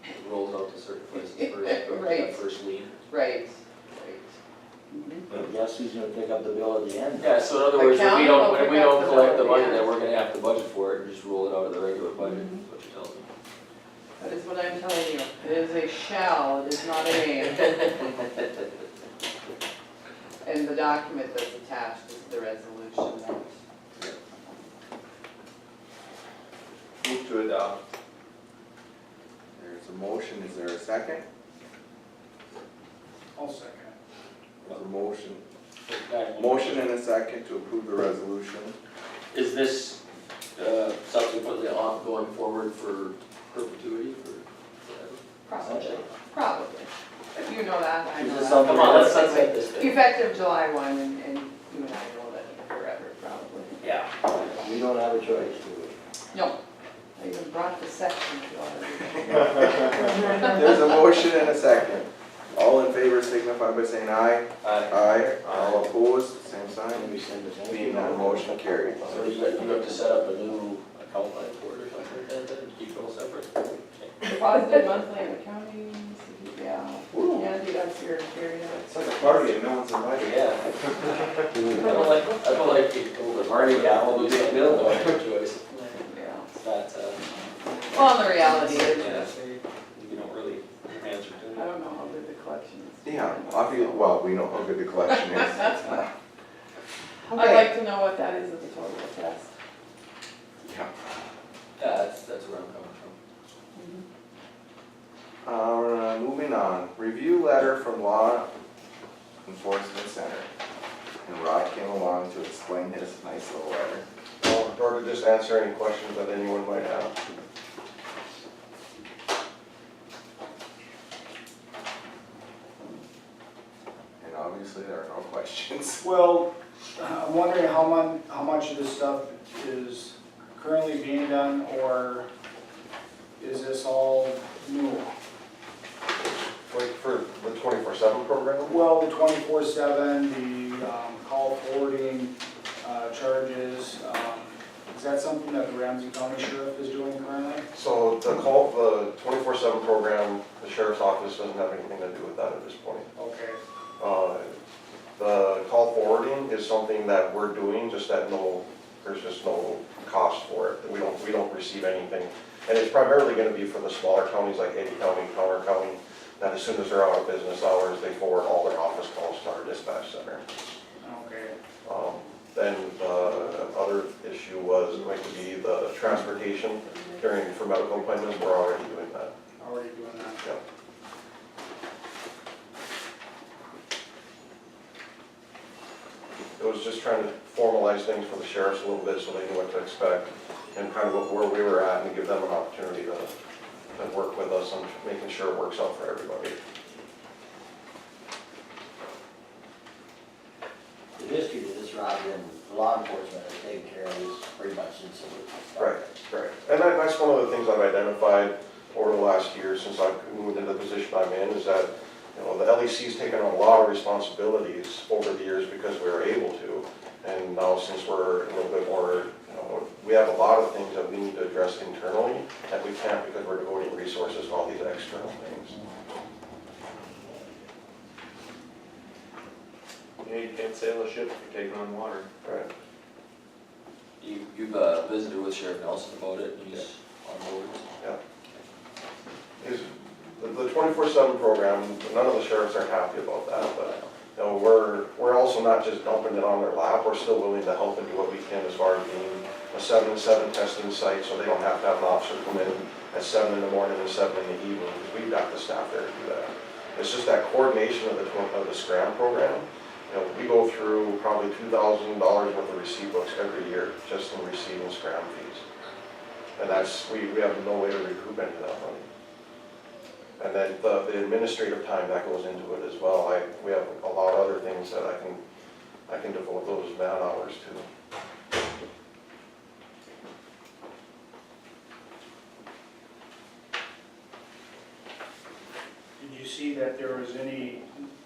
It rolls out to certain places first, or Right. that first lien. Right, right. Mhm. But guess who's gonna pick up the bill at the end? Yeah, so in other The words, when county we will don't, when pick we up don't the collect the bill at the money, then end. we're gonna have to budget for it and just roll it out of the regular budget, Mhm. is what you're telling me. That is what I'm telling you. It is a shall, it is not a may. And the document that's attached is the resolution that. Move to adopt. There's a motion, is there a second? I'll second. There's a motion. Okay. Motion and a second to approve the resolution. Is this subsequently on going forward for perpetuity for forever? Probably. If you know that, I Is know this that. something- Come on, let's sunset this thing. Effective July 1, and you and I know that forever, probably. Yeah. We don't have a choice, do we? No, I even brought the section to already. There's a motion and a second. All in favor signify by saying aye. Aye. All opposed, same sign. Can we send a thank you? Being none, motion carried. So you have to set up a new account line for it or something like that, then keep it all separate? Deposited monthly in the county, yeah. Yeah, that's your area. It's like a party and no one's invited. Yeah. I don't like being told that Party gal, we get billed. no other choice. Yeah. It's not, Well, and the reality is, yeah, you don't really answer to it. I don't know how good the collection is. Yeah, obviously, well, we know how good the collection is. I'd like to know what that is as a total test. Yeah. Yeah, that's where I'm coming from. Moving on, review letter from Law Enforcement Center. And Rod came along to explain his nice little letter. Or to just answer any questions that anyone might have. And obviously, there are no questions. Well, I'm wondering how much of this stuff is currently being done, or is this all new? Like for the 24/7 program? Well, the 24/7, the call forwarding charges, is that something that the Ramsey County Sheriff is doing currently? So the 24/7 program, the sheriff's office doesn't have anything to do with that at this point. Okay, The call forwarding is something that we're doing, just that there's just no cost for it. We don't receive anything. And it's primarily gonna be for the smaller counties like Ada County, Powder County, that as soon as they're out of business hours, they forward all their office calls to our dispatch center. okay. Then the other issue was going to be the transportation for medical appointments. We're already doing that. Already doing that. Yep. It was just trying to formalize things for the sheriffs a little bit so they knew what to expect and kind of where we were at and give them an opportunity to work with us on making sure it works out for everybody. The history of this, Rob, and law enforcement has taken care of this pretty much since it was started. Right. And that's one of the things I've identified over the last year since I've moved into the position I'm in, is that, the LEC's taken on a lot of responsibilities over the years because we were able to. And now since we're a little bit more, we have a lot of things that we need to address internally that we can't because we're devoting resources to all these external things. Yeah, you can't sail a ship if you're taking on water. Right. You You've visited with Sheriff Nelson about it, and he's on board. Is the 24/7 program, none of the sheriffs are happy about that, but, you know, we're also not just dumping it on their lap, we're still willing to help and do what we can as far as being a 7-to-7 testing site, so they don't have to have an officer come in at 7 in the morning and 7 in the evening, because we've got the staff there to do that. It's just that coordination of the SCRAM program. You know, we go through probably $2,000 worth of receipt books every year, just in receiving SCRAM fees. And that's, we have no way to recoup any of that money. And then the administrative time that goes into it as well. We have a lot of other things that I can devote those man hours to. Did you see that there was any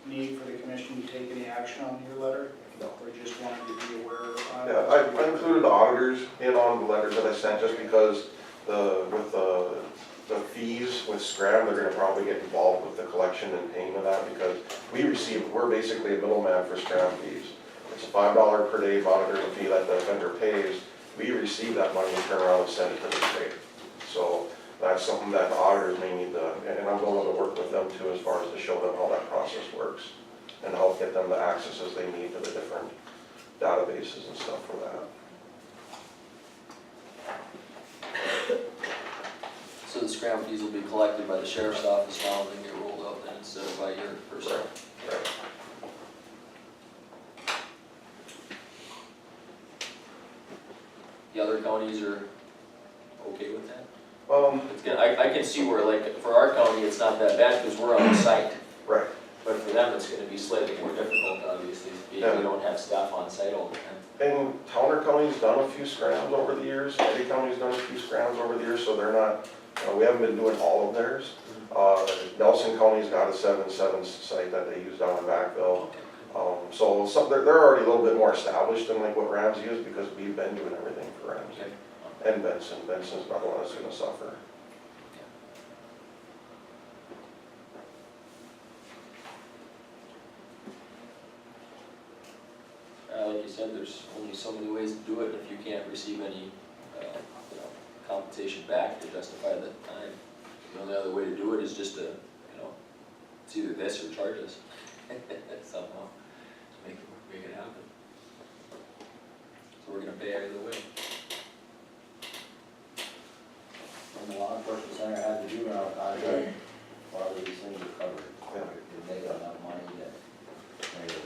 need for the commission to take any action on your letter? No. Or just wanted to be aware? Yeah, I included the auditors in on the letters that I sent, just because with the fees with SCRAM, they're gonna probably get involved with the collection and paying of that, because we're basically a middleman for SCRAM fees. It's a $5 per day monitoring fee that the vendor pays. We receive that money and turn around and send it to the state. So that's something that the auditors may need to, and I'm willing to work with them too, as far as to show them how that process works and help get them the accesses they need to the different databases and stuff for that. So the scram fees will be collected by the sheriff's office now and then get rolled out then instead of by your person. Right. The other counties are okay with that? Um, It's gonna, I can see where, like, for our county, it's not that bad because we're on the site. right. But for them, it's gonna be slightly more difficult, obviously, being we don't have staff on site all the time. And Towner County's done a few scrams over the years, Eddie County's done a few scrams over the years, so they're not, we haven't been doing all of theirs. Nelson County's got a 7-7 site that they use down in Backville. So they're already a little bit more established than like what Ramsey is, because we've been doing everything for Ramsey. Okay. And Benson's another one that's gonna suffer. Like you said, there's only so many ways to do it, if you can't receive any, compensation back to justify the time. The only other way to do it is just to, it's either this or charge us somehow, to make it happen. So we're gonna pay either way. When the law enforcement center had the juvenile contract, a lot of these things are covered. If they got enough money to pay it.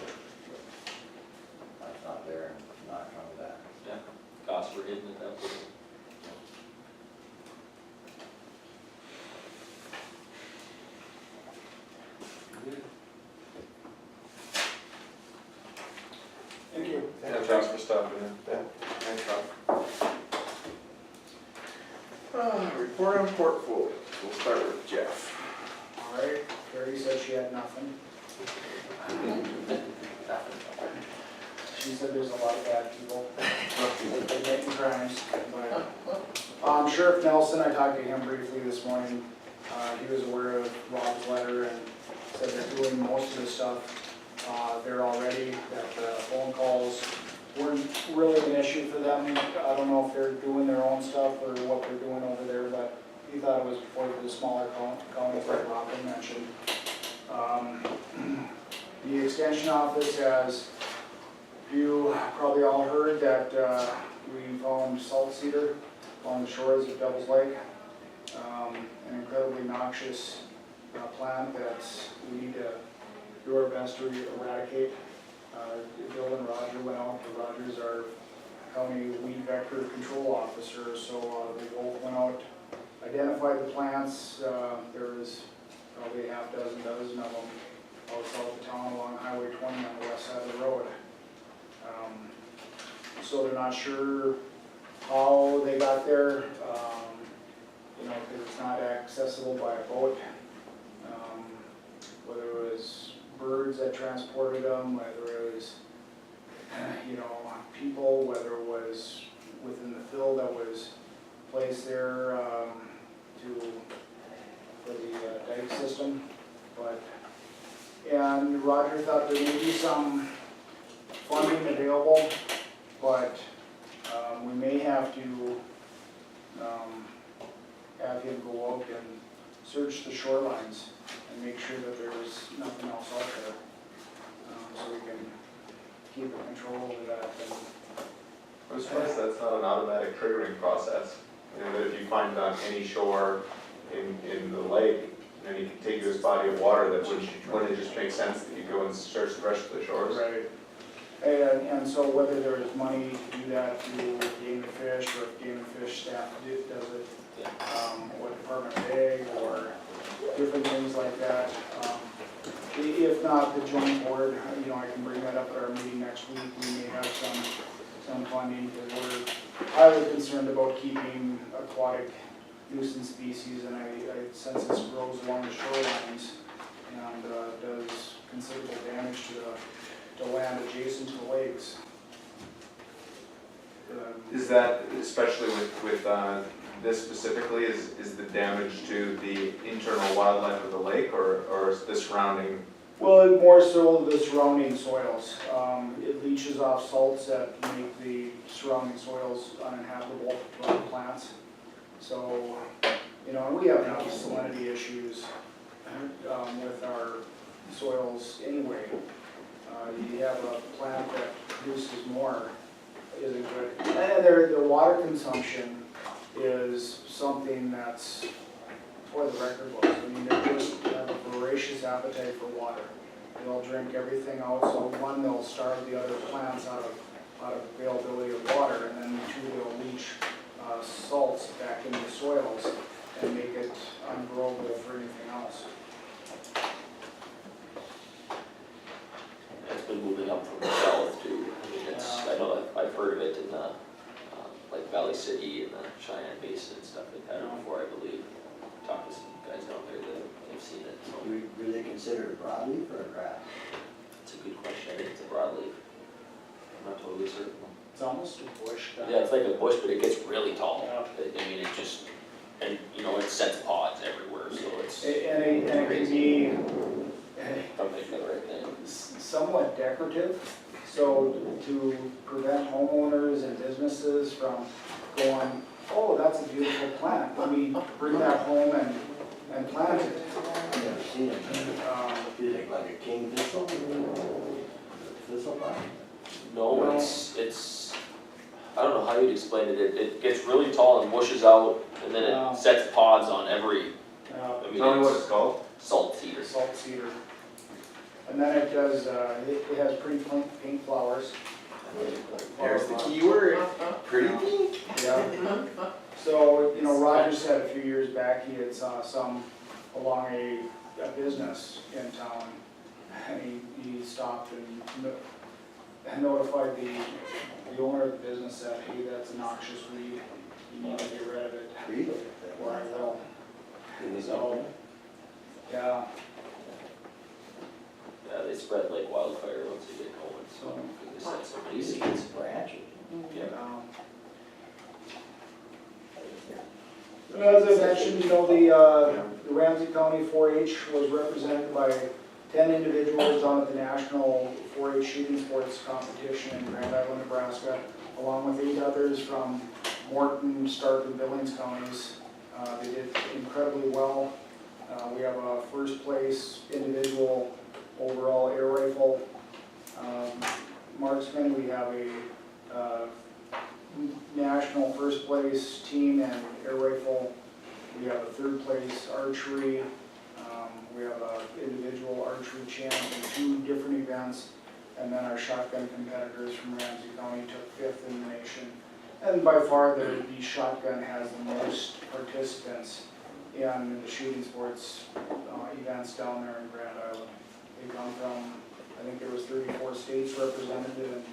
That's not there and not coming back. Yeah, costs were hidden at that point. Thank you. Yeah, thanks for stopping in. Yeah. Thanks, Rob. Report on portfolios. We'll start with Jeff. All right, Carrie said she had nothing. She said there's a lot of bad people. They're making crimes, but, Sheriff Nelson, I talked to him briefly this morning. He was aware of Rob's letter and said they're doing most of the stuff there already, that phone calls weren't really an issue for them. I don't know if they're doing their own stuff or what they're doing over there, but he thought it was for the smaller counties like Rob had mentioned. The extension office has, you probably all heard that we found salt cedar along the shores of Devil's Lake. An incredibly noxious plant that we need to do our best to eradicate. Bill and Roger went out, Roger's our county weed vector control officer, so they both went out, identified the plants. There was probably a dozen of them outside of town along Highway 20 on the west side of the road. So they're not sure how they got there, because it's not accessible by a boat. Whether it was birds that transported them, whether it was, people, whether it was within the fill that was placed there for the dike system. And Roger thought there may be some funding available, but we may have to, have him go out and search the shorelines and make sure that there's nothing else out there. So we can keep a control over that. I'm surprised that's not an automatic triggering process. You know, that if you find on any shore in the lake, any contiguous body of water, that wouldn't it just make sense that you go and search the rest of the shores? Right. And so whether there's money to do that through Game and Fish, or if Game and Fish staff does it, or Department of Ag, or different things like that. If not, the joint board, I can bring that up at our meeting next week. We may have some funding, because we're highly concerned about keeping aquatic nuisance species, and I sense this grows along the shorelines and does considerable damage to land adjacent to the lakes. Is that, especially with this specifically, is the damage to the internal wildlife of the lake, or is the surrounding? Well, more so the surrounding soils. It leaches off salts that make the surrounding soils uninhabitable to other plants. So, and we have enough salinity issues with our soils anyway. You have a plant that produces more, isn't good. And their water consumption is something that's for the record books. I mean, they just have a voracious appetite for water. They'll drink everything out, so one, they'll starve the other plants out of availability of water, and then two, they'll leach salts back into the soils and make it ungrowable for anything else. It's been moving up from the south too. I mean, I know I've heard of it in the, like Valley City and the Cheyenne Basin and stuff like that before, I believe. Talked to some guys down there that have seen it, so. Do they consider it a broadleaf or a grass? It's a good question. I think it's a broadleaf. I'm not totally certain. It's almost a bush. Yeah, it's like a bush, but it gets really tall. Yeah. I mean, it just, and it sets pods everywhere, so it's. And it can be Don't make the right thing. somewhat decorative, so to prevent homeowners and businesses from going, oh, that's a beautiful plant, let me bring that home and plant it. I've never seen it. Is it like a king thistle? Thistle plant? No, it's, I don't know how you'd explain it. It gets really tall and bushes out, and then Yeah. it sets pods on every, I mean, Tell me what it's called? salt cedar. Salt cedar. And then it does, it has pretty pink flowers. There's the key word, pretty pink. Yeah. So, Roger said a few years back, he had saw some along a business in town. And he stopped and notified the owner of the business that, hey, that's a noxious weed, you need to get rid of it, Really? or I will. Is it So, yeah, Yeah, they spread like wildfire once they get going, so they set so many These seeds. branches. Yeah. As I mentioned, the Ramsey County 4-H was represented by 10 individuals down at the National 4-H Shooting Sports Competition in Grand Island, Nebraska, along with 8 others from Morton, Stark, and Billings counties. They did incredibly well. We have a first place individual overall air rifle marksman. We have a national first place team and air rifle. We have a third place archery. We have an individual archery champ in 2 different events. And then our shotgun competitors from Ramsey County took 5th in the nation. And by far the shotgun has the most participants in the shooting sports events down there in Grand Island. They come from, I think there was 34 states represented,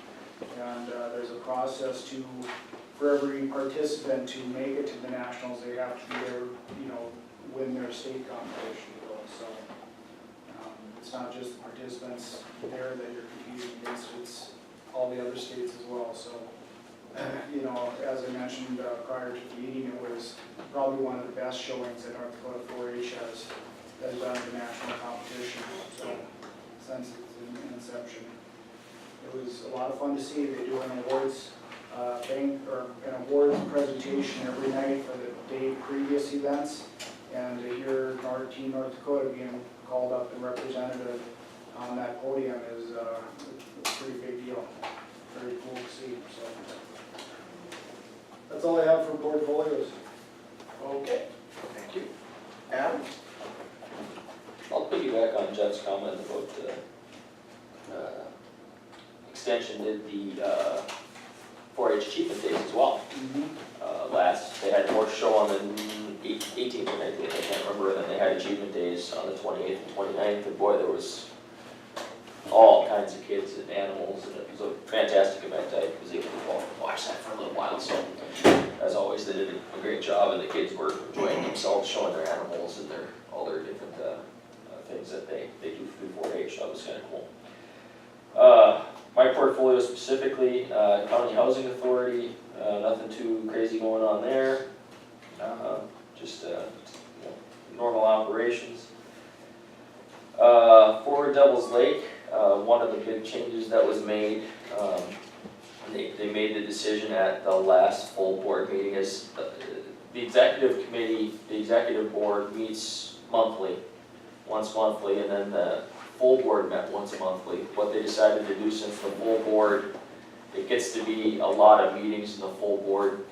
and there's a process for every participant to make it to the nationals. They have to be there, win their state competition. So it's not just the participants there that you're competing against, it's all the other states as well. So, as I mentioned prior to the meeting, it was probably one of the best showings that North Dakota 4-H has done in the national competition. So since its inception, it was a lot of fun to see. They do an awards an award presentation every night for the day previous events. And to hear Team North Dakota being called up and represented on that podium is a pretty big deal. Very cool to see, so. That's all I have for portfolios. Okay, thank you. Adam? I'll piggyback on Jeff's comment about Extension did the 4-H Achievement Days as well. They had more show on the 18th or 19th, I can't remember, and then they had Achievement Days on the 28th and 29th, and boy, there was all kinds of kids and animals, and it was a fantastic event. I was able to watch that for a little while, so as always, they did a great job, and the kids were enjoying themselves, showing their animals and all their different things that they do through 4-H. That was kind of cool. My portfolio specifically, County Housing Authority, nothing too crazy going on there. Just normal operations. Forward Devils Lake, one of the big changes that was made, they made the decision at the last full board meeting is the executive committee, the executive board meets once monthly, and then the full board met once monthly. What they decided to do, since the full board, it gets to be a lot of meetings, and the full board,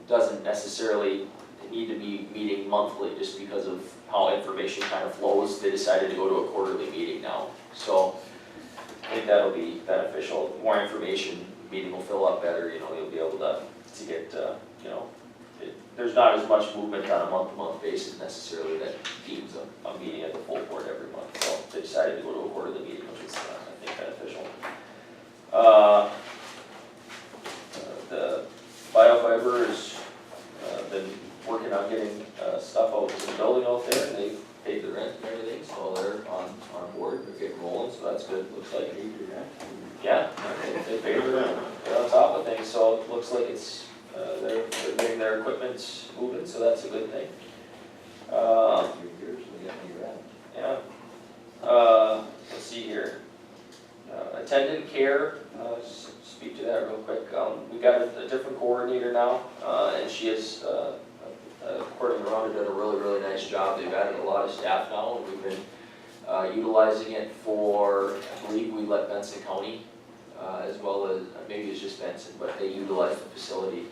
doesn't necessarily need to be meeting monthly just because of how information kind of flows. They decided to go to a quarterly meeting now. So I think that'll be beneficial. More information, meeting will fill up better, you'll be able to get, there's not as much movement on a month-to-month basis necessarily that deems a meeting at the full board every month. So they decided to go to a quarterly meeting, which is, I think, beneficial. The biofibers, been working on getting stuff out to the building out there, and they paid the rent and everything, so they're on board, they're getting rolling, so that's good. Looks like, yeah, they paid the rent, they're on top of things, so it looks like it's, they're getting their equipment moving, so that's a good thing. Yeah. Let's see here. Attendant care, speak to that real quick. We got a different coordinator now, and she has, according to Rhonda, done a really, really nice job. They've added a lot of staff now, and we've been utilizing it for, I believe we let Benson County, as well as, maybe it's just Benson, but they utilize the facility,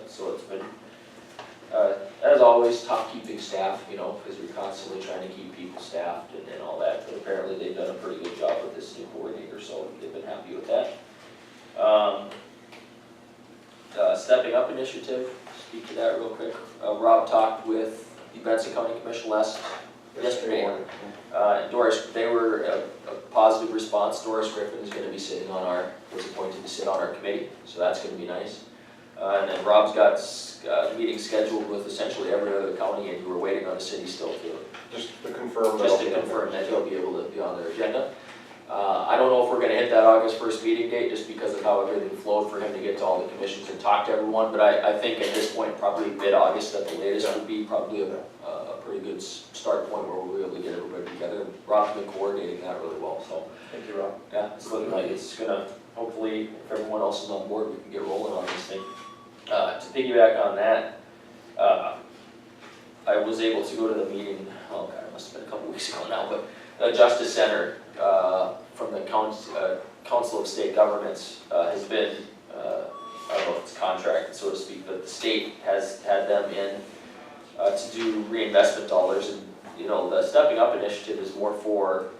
so it's been, as always, top keeping staff, because we're constantly trying to keep people staffed and all that, but apparently they've done a pretty good job with this new coordinator, so they've been happy with that. Stepping Up Initiative, speak to that real quick. Rob talked with the Benson County Commission yesterday. Doris, they were a positive response. Doris Griffin is going to be was appointed to sit on our committee, so that's going to be nice. And then Rob's got meetings scheduled with essentially every other county, and we're waiting on the city still Just to confirm. that he'll be able to be on their agenda. I don't know if we're going to hit that August 1st meeting date just because of how everything flowed for him to get to all the commissions and talk to everyone, but I think at this point, probably mid-August at the latest would be probably a pretty good start point where we'll be able to get everybody together. And Rob's been coordinating that really well, so. Thank you, Rob. Yeah, it's looking like it's gonna, hopefully, if everyone else is on board, we can get rolling on this thing. To piggyback on that, I was able to go to the meeting, oh god, it must have been a couple weeks ago now, but the Justice Center from the Council of State Governments has been, I don't know if it's contracted, so to speak, but the state has had them in to do reinvestment dollars, and the Stepping Up Initiative is more for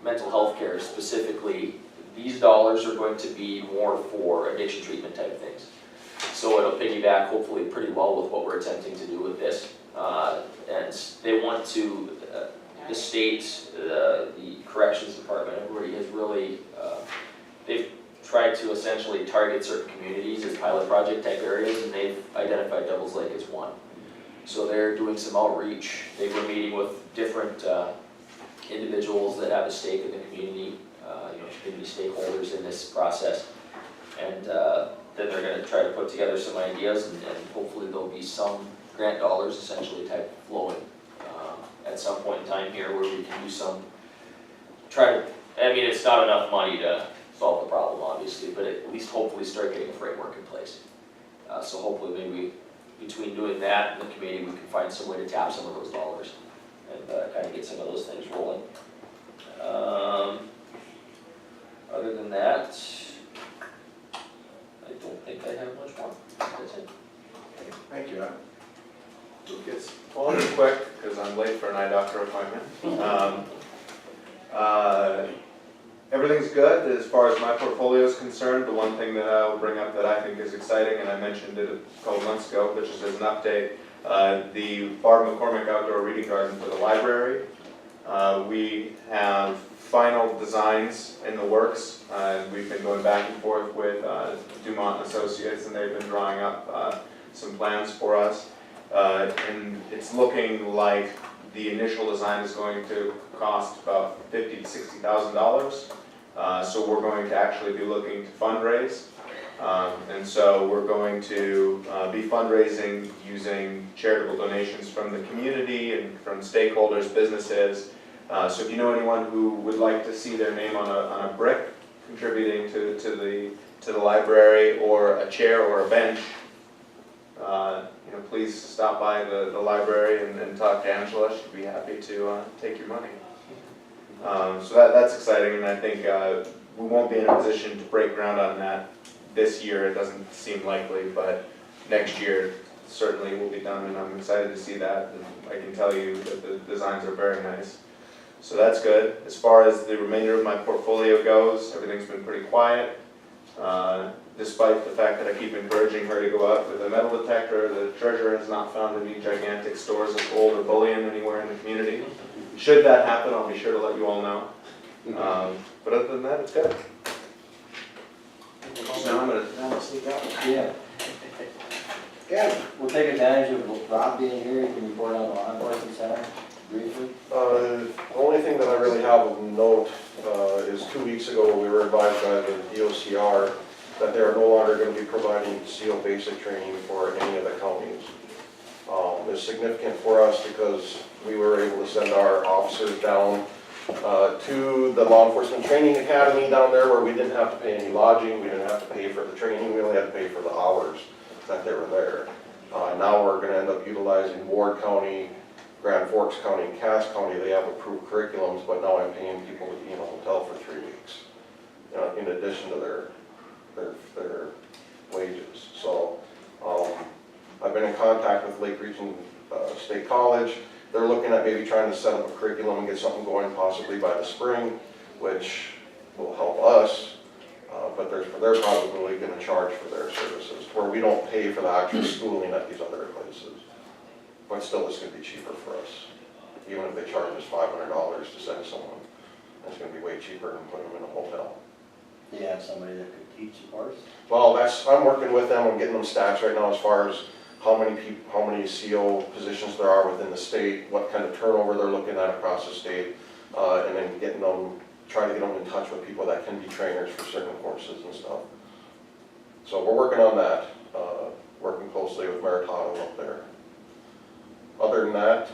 mental health care specifically. These dollars are going to be more for addiction treatment type things. So it'll piggyback hopefully pretty well with what we're attempting to do with this. And they want to, the state, the corrections department, everybody has really, they've tried to essentially target certain communities as pilot project type areas, and they've identified Devils Lake as one. So they're doing some outreach. They were meeting with different individuals that have a stake in the community, community stakeholders in this process. And then they're going to try to put together some ideas, and hopefully there'll be some grant dollars essentially type flowing at some point in time here where we can do some, it's not enough money to solve the problem, obviously. obviously, but at least hopefully start getting a framework in place. So hopefully maybe between doing that and the committee, we can find some way to tap some of those dollars and kind of get some of those things rolling. Other than that, I don't think I have much more. That's it. Thank you, Adam. Lucas. Well, I'll be quick, because I'm late for an eye doctor appointment. Everything's good as far as my portfolio is concerned. The one thing that I'll bring up that I think is exciting, and I mentioned it a couple months ago, but just as an update, the Barb McCormick Outdoor Reading Garden for the library. We have final designs in the works. We've been going back and forth with Dumont and Associates, and they've been drawing up some plans for us. And it's looking like the initial design is going to cost about $50,000 to $60,000. So we're going to actually be looking to fundraise. And so we're going to be fundraising using charitable donations from the community and from stakeholders, businesses. So if you know anyone who would like to see their name on a brick contributing to the library, or a chair or a bench, please stop by the library and talk to Angela. She'd be happy to take your money. So that's exciting, and I think we won't be in a position to break ground on that this year. It doesn't seem likely, but next year certainly will be done, and I'm excited to see that. And I can tell you that the designs are very nice. So that's good. As far as the remainder of my portfolio goes, everything's been pretty quiet. Despite the fact that I keep encouraging her to go out with a metal detector, the treasurer has not found any gigantic stores of gold or bullion anywhere in the community. Should that happen, I'll be sure to let you all know. But other than that, it's good. Now I'm gonna sneak out. Yeah. Yeah, we'll take advantage of Rob being here. You can report on the law enforcement center briefly. The only thing that I really have of note is 2 weeks ago, we were advised by the DOCR that they are no longer going to be providing SEAL basic training for any of the counties. It's significant for us because we were able to send our officers down to the law enforcement training academy down there, where we didn't have to pay any lodging, we didn't have to pay for the training, we only had to pay for the hours that they were there. Now we're going to end up utilizing Ward County, Grand Forks County, and Cass County. They have approved curriculums, but now I'm paying people to be in a hotel for 3 weeks, in addition to their wages. So I've been in contact with Lake Region State College. They're looking at maybe trying to set up a curriculum and get something going possibly by the spring, which will help us, but they're probably going to charge for their services, where we don't pay for the actual schooling at these other places. But still, it's going to be cheaper for us. Even if they charge us $500 to send someone, it's going to be way cheaper than putting them in a hotel. Do you have somebody that could teach the course? Well, I'm working with them. I'm getting them stats right now as far as how many CO positions there are within the state, what kind of turnover they're looking at across the state, and then trying to get them in touch with people that can be trainers for certain courses and stuff. So we're working on that, working closely with Maritado up there. Other than that,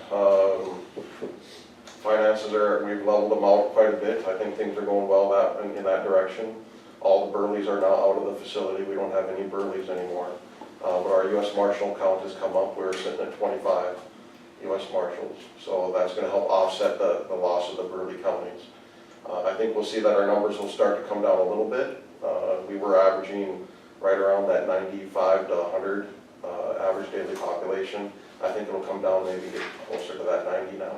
finances we've leveled them out quite a bit. I think things are going well in that direction. All the Burleys are now out of the facility. We don't have any Burleys anymore. But our U.S. Marshal count has come up. We're sitting at 25 U.S. Marshals. So that's going to help offset the loss of the Burley counties. I think we'll see that our numbers will start to come down a little bit. We were averaging right around that 95 to 100 average daily population. I think it'll come down, maybe get closer to that 90 now.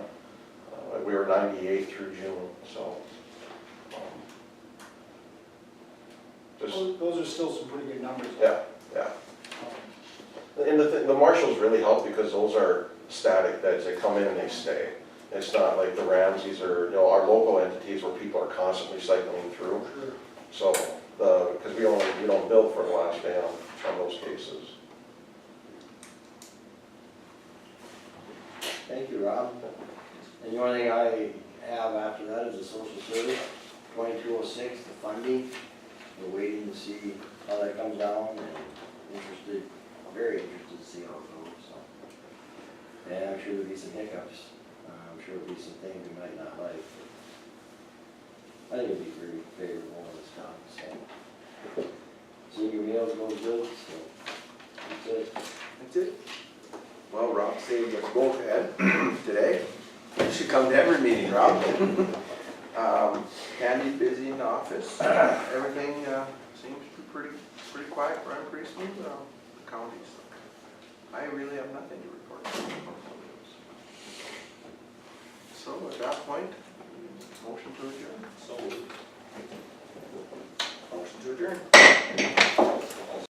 We were 98 through June, so. Those are still some pretty good numbers. Yeah. And the marshals really help because those are static, that they come in and they stay. It's not like the Ramseys or our local entities where people are constantly cycling through. So because we don't bill for the last day on those cases. Thank you, Rob. And the only thing I have after that is the social service, 2206, the funding. We're waiting to see how that comes down, and very interested to see how it goes. So. And I'm sure there'll be some hiccups. I'm sure there'll be some things we might not like. I think it'll be pretty favorable in this town. So. goes good, so that's it. That's it. Well, Rob saved us both, Ed, today. You should come to every meeting, Rob. Candy's busy in the office. Everything seems to be pretty quiet, run pretty smooth around the county. So I really have nothing to report. So at that point, motion to adjourn. So Motion to adjourn.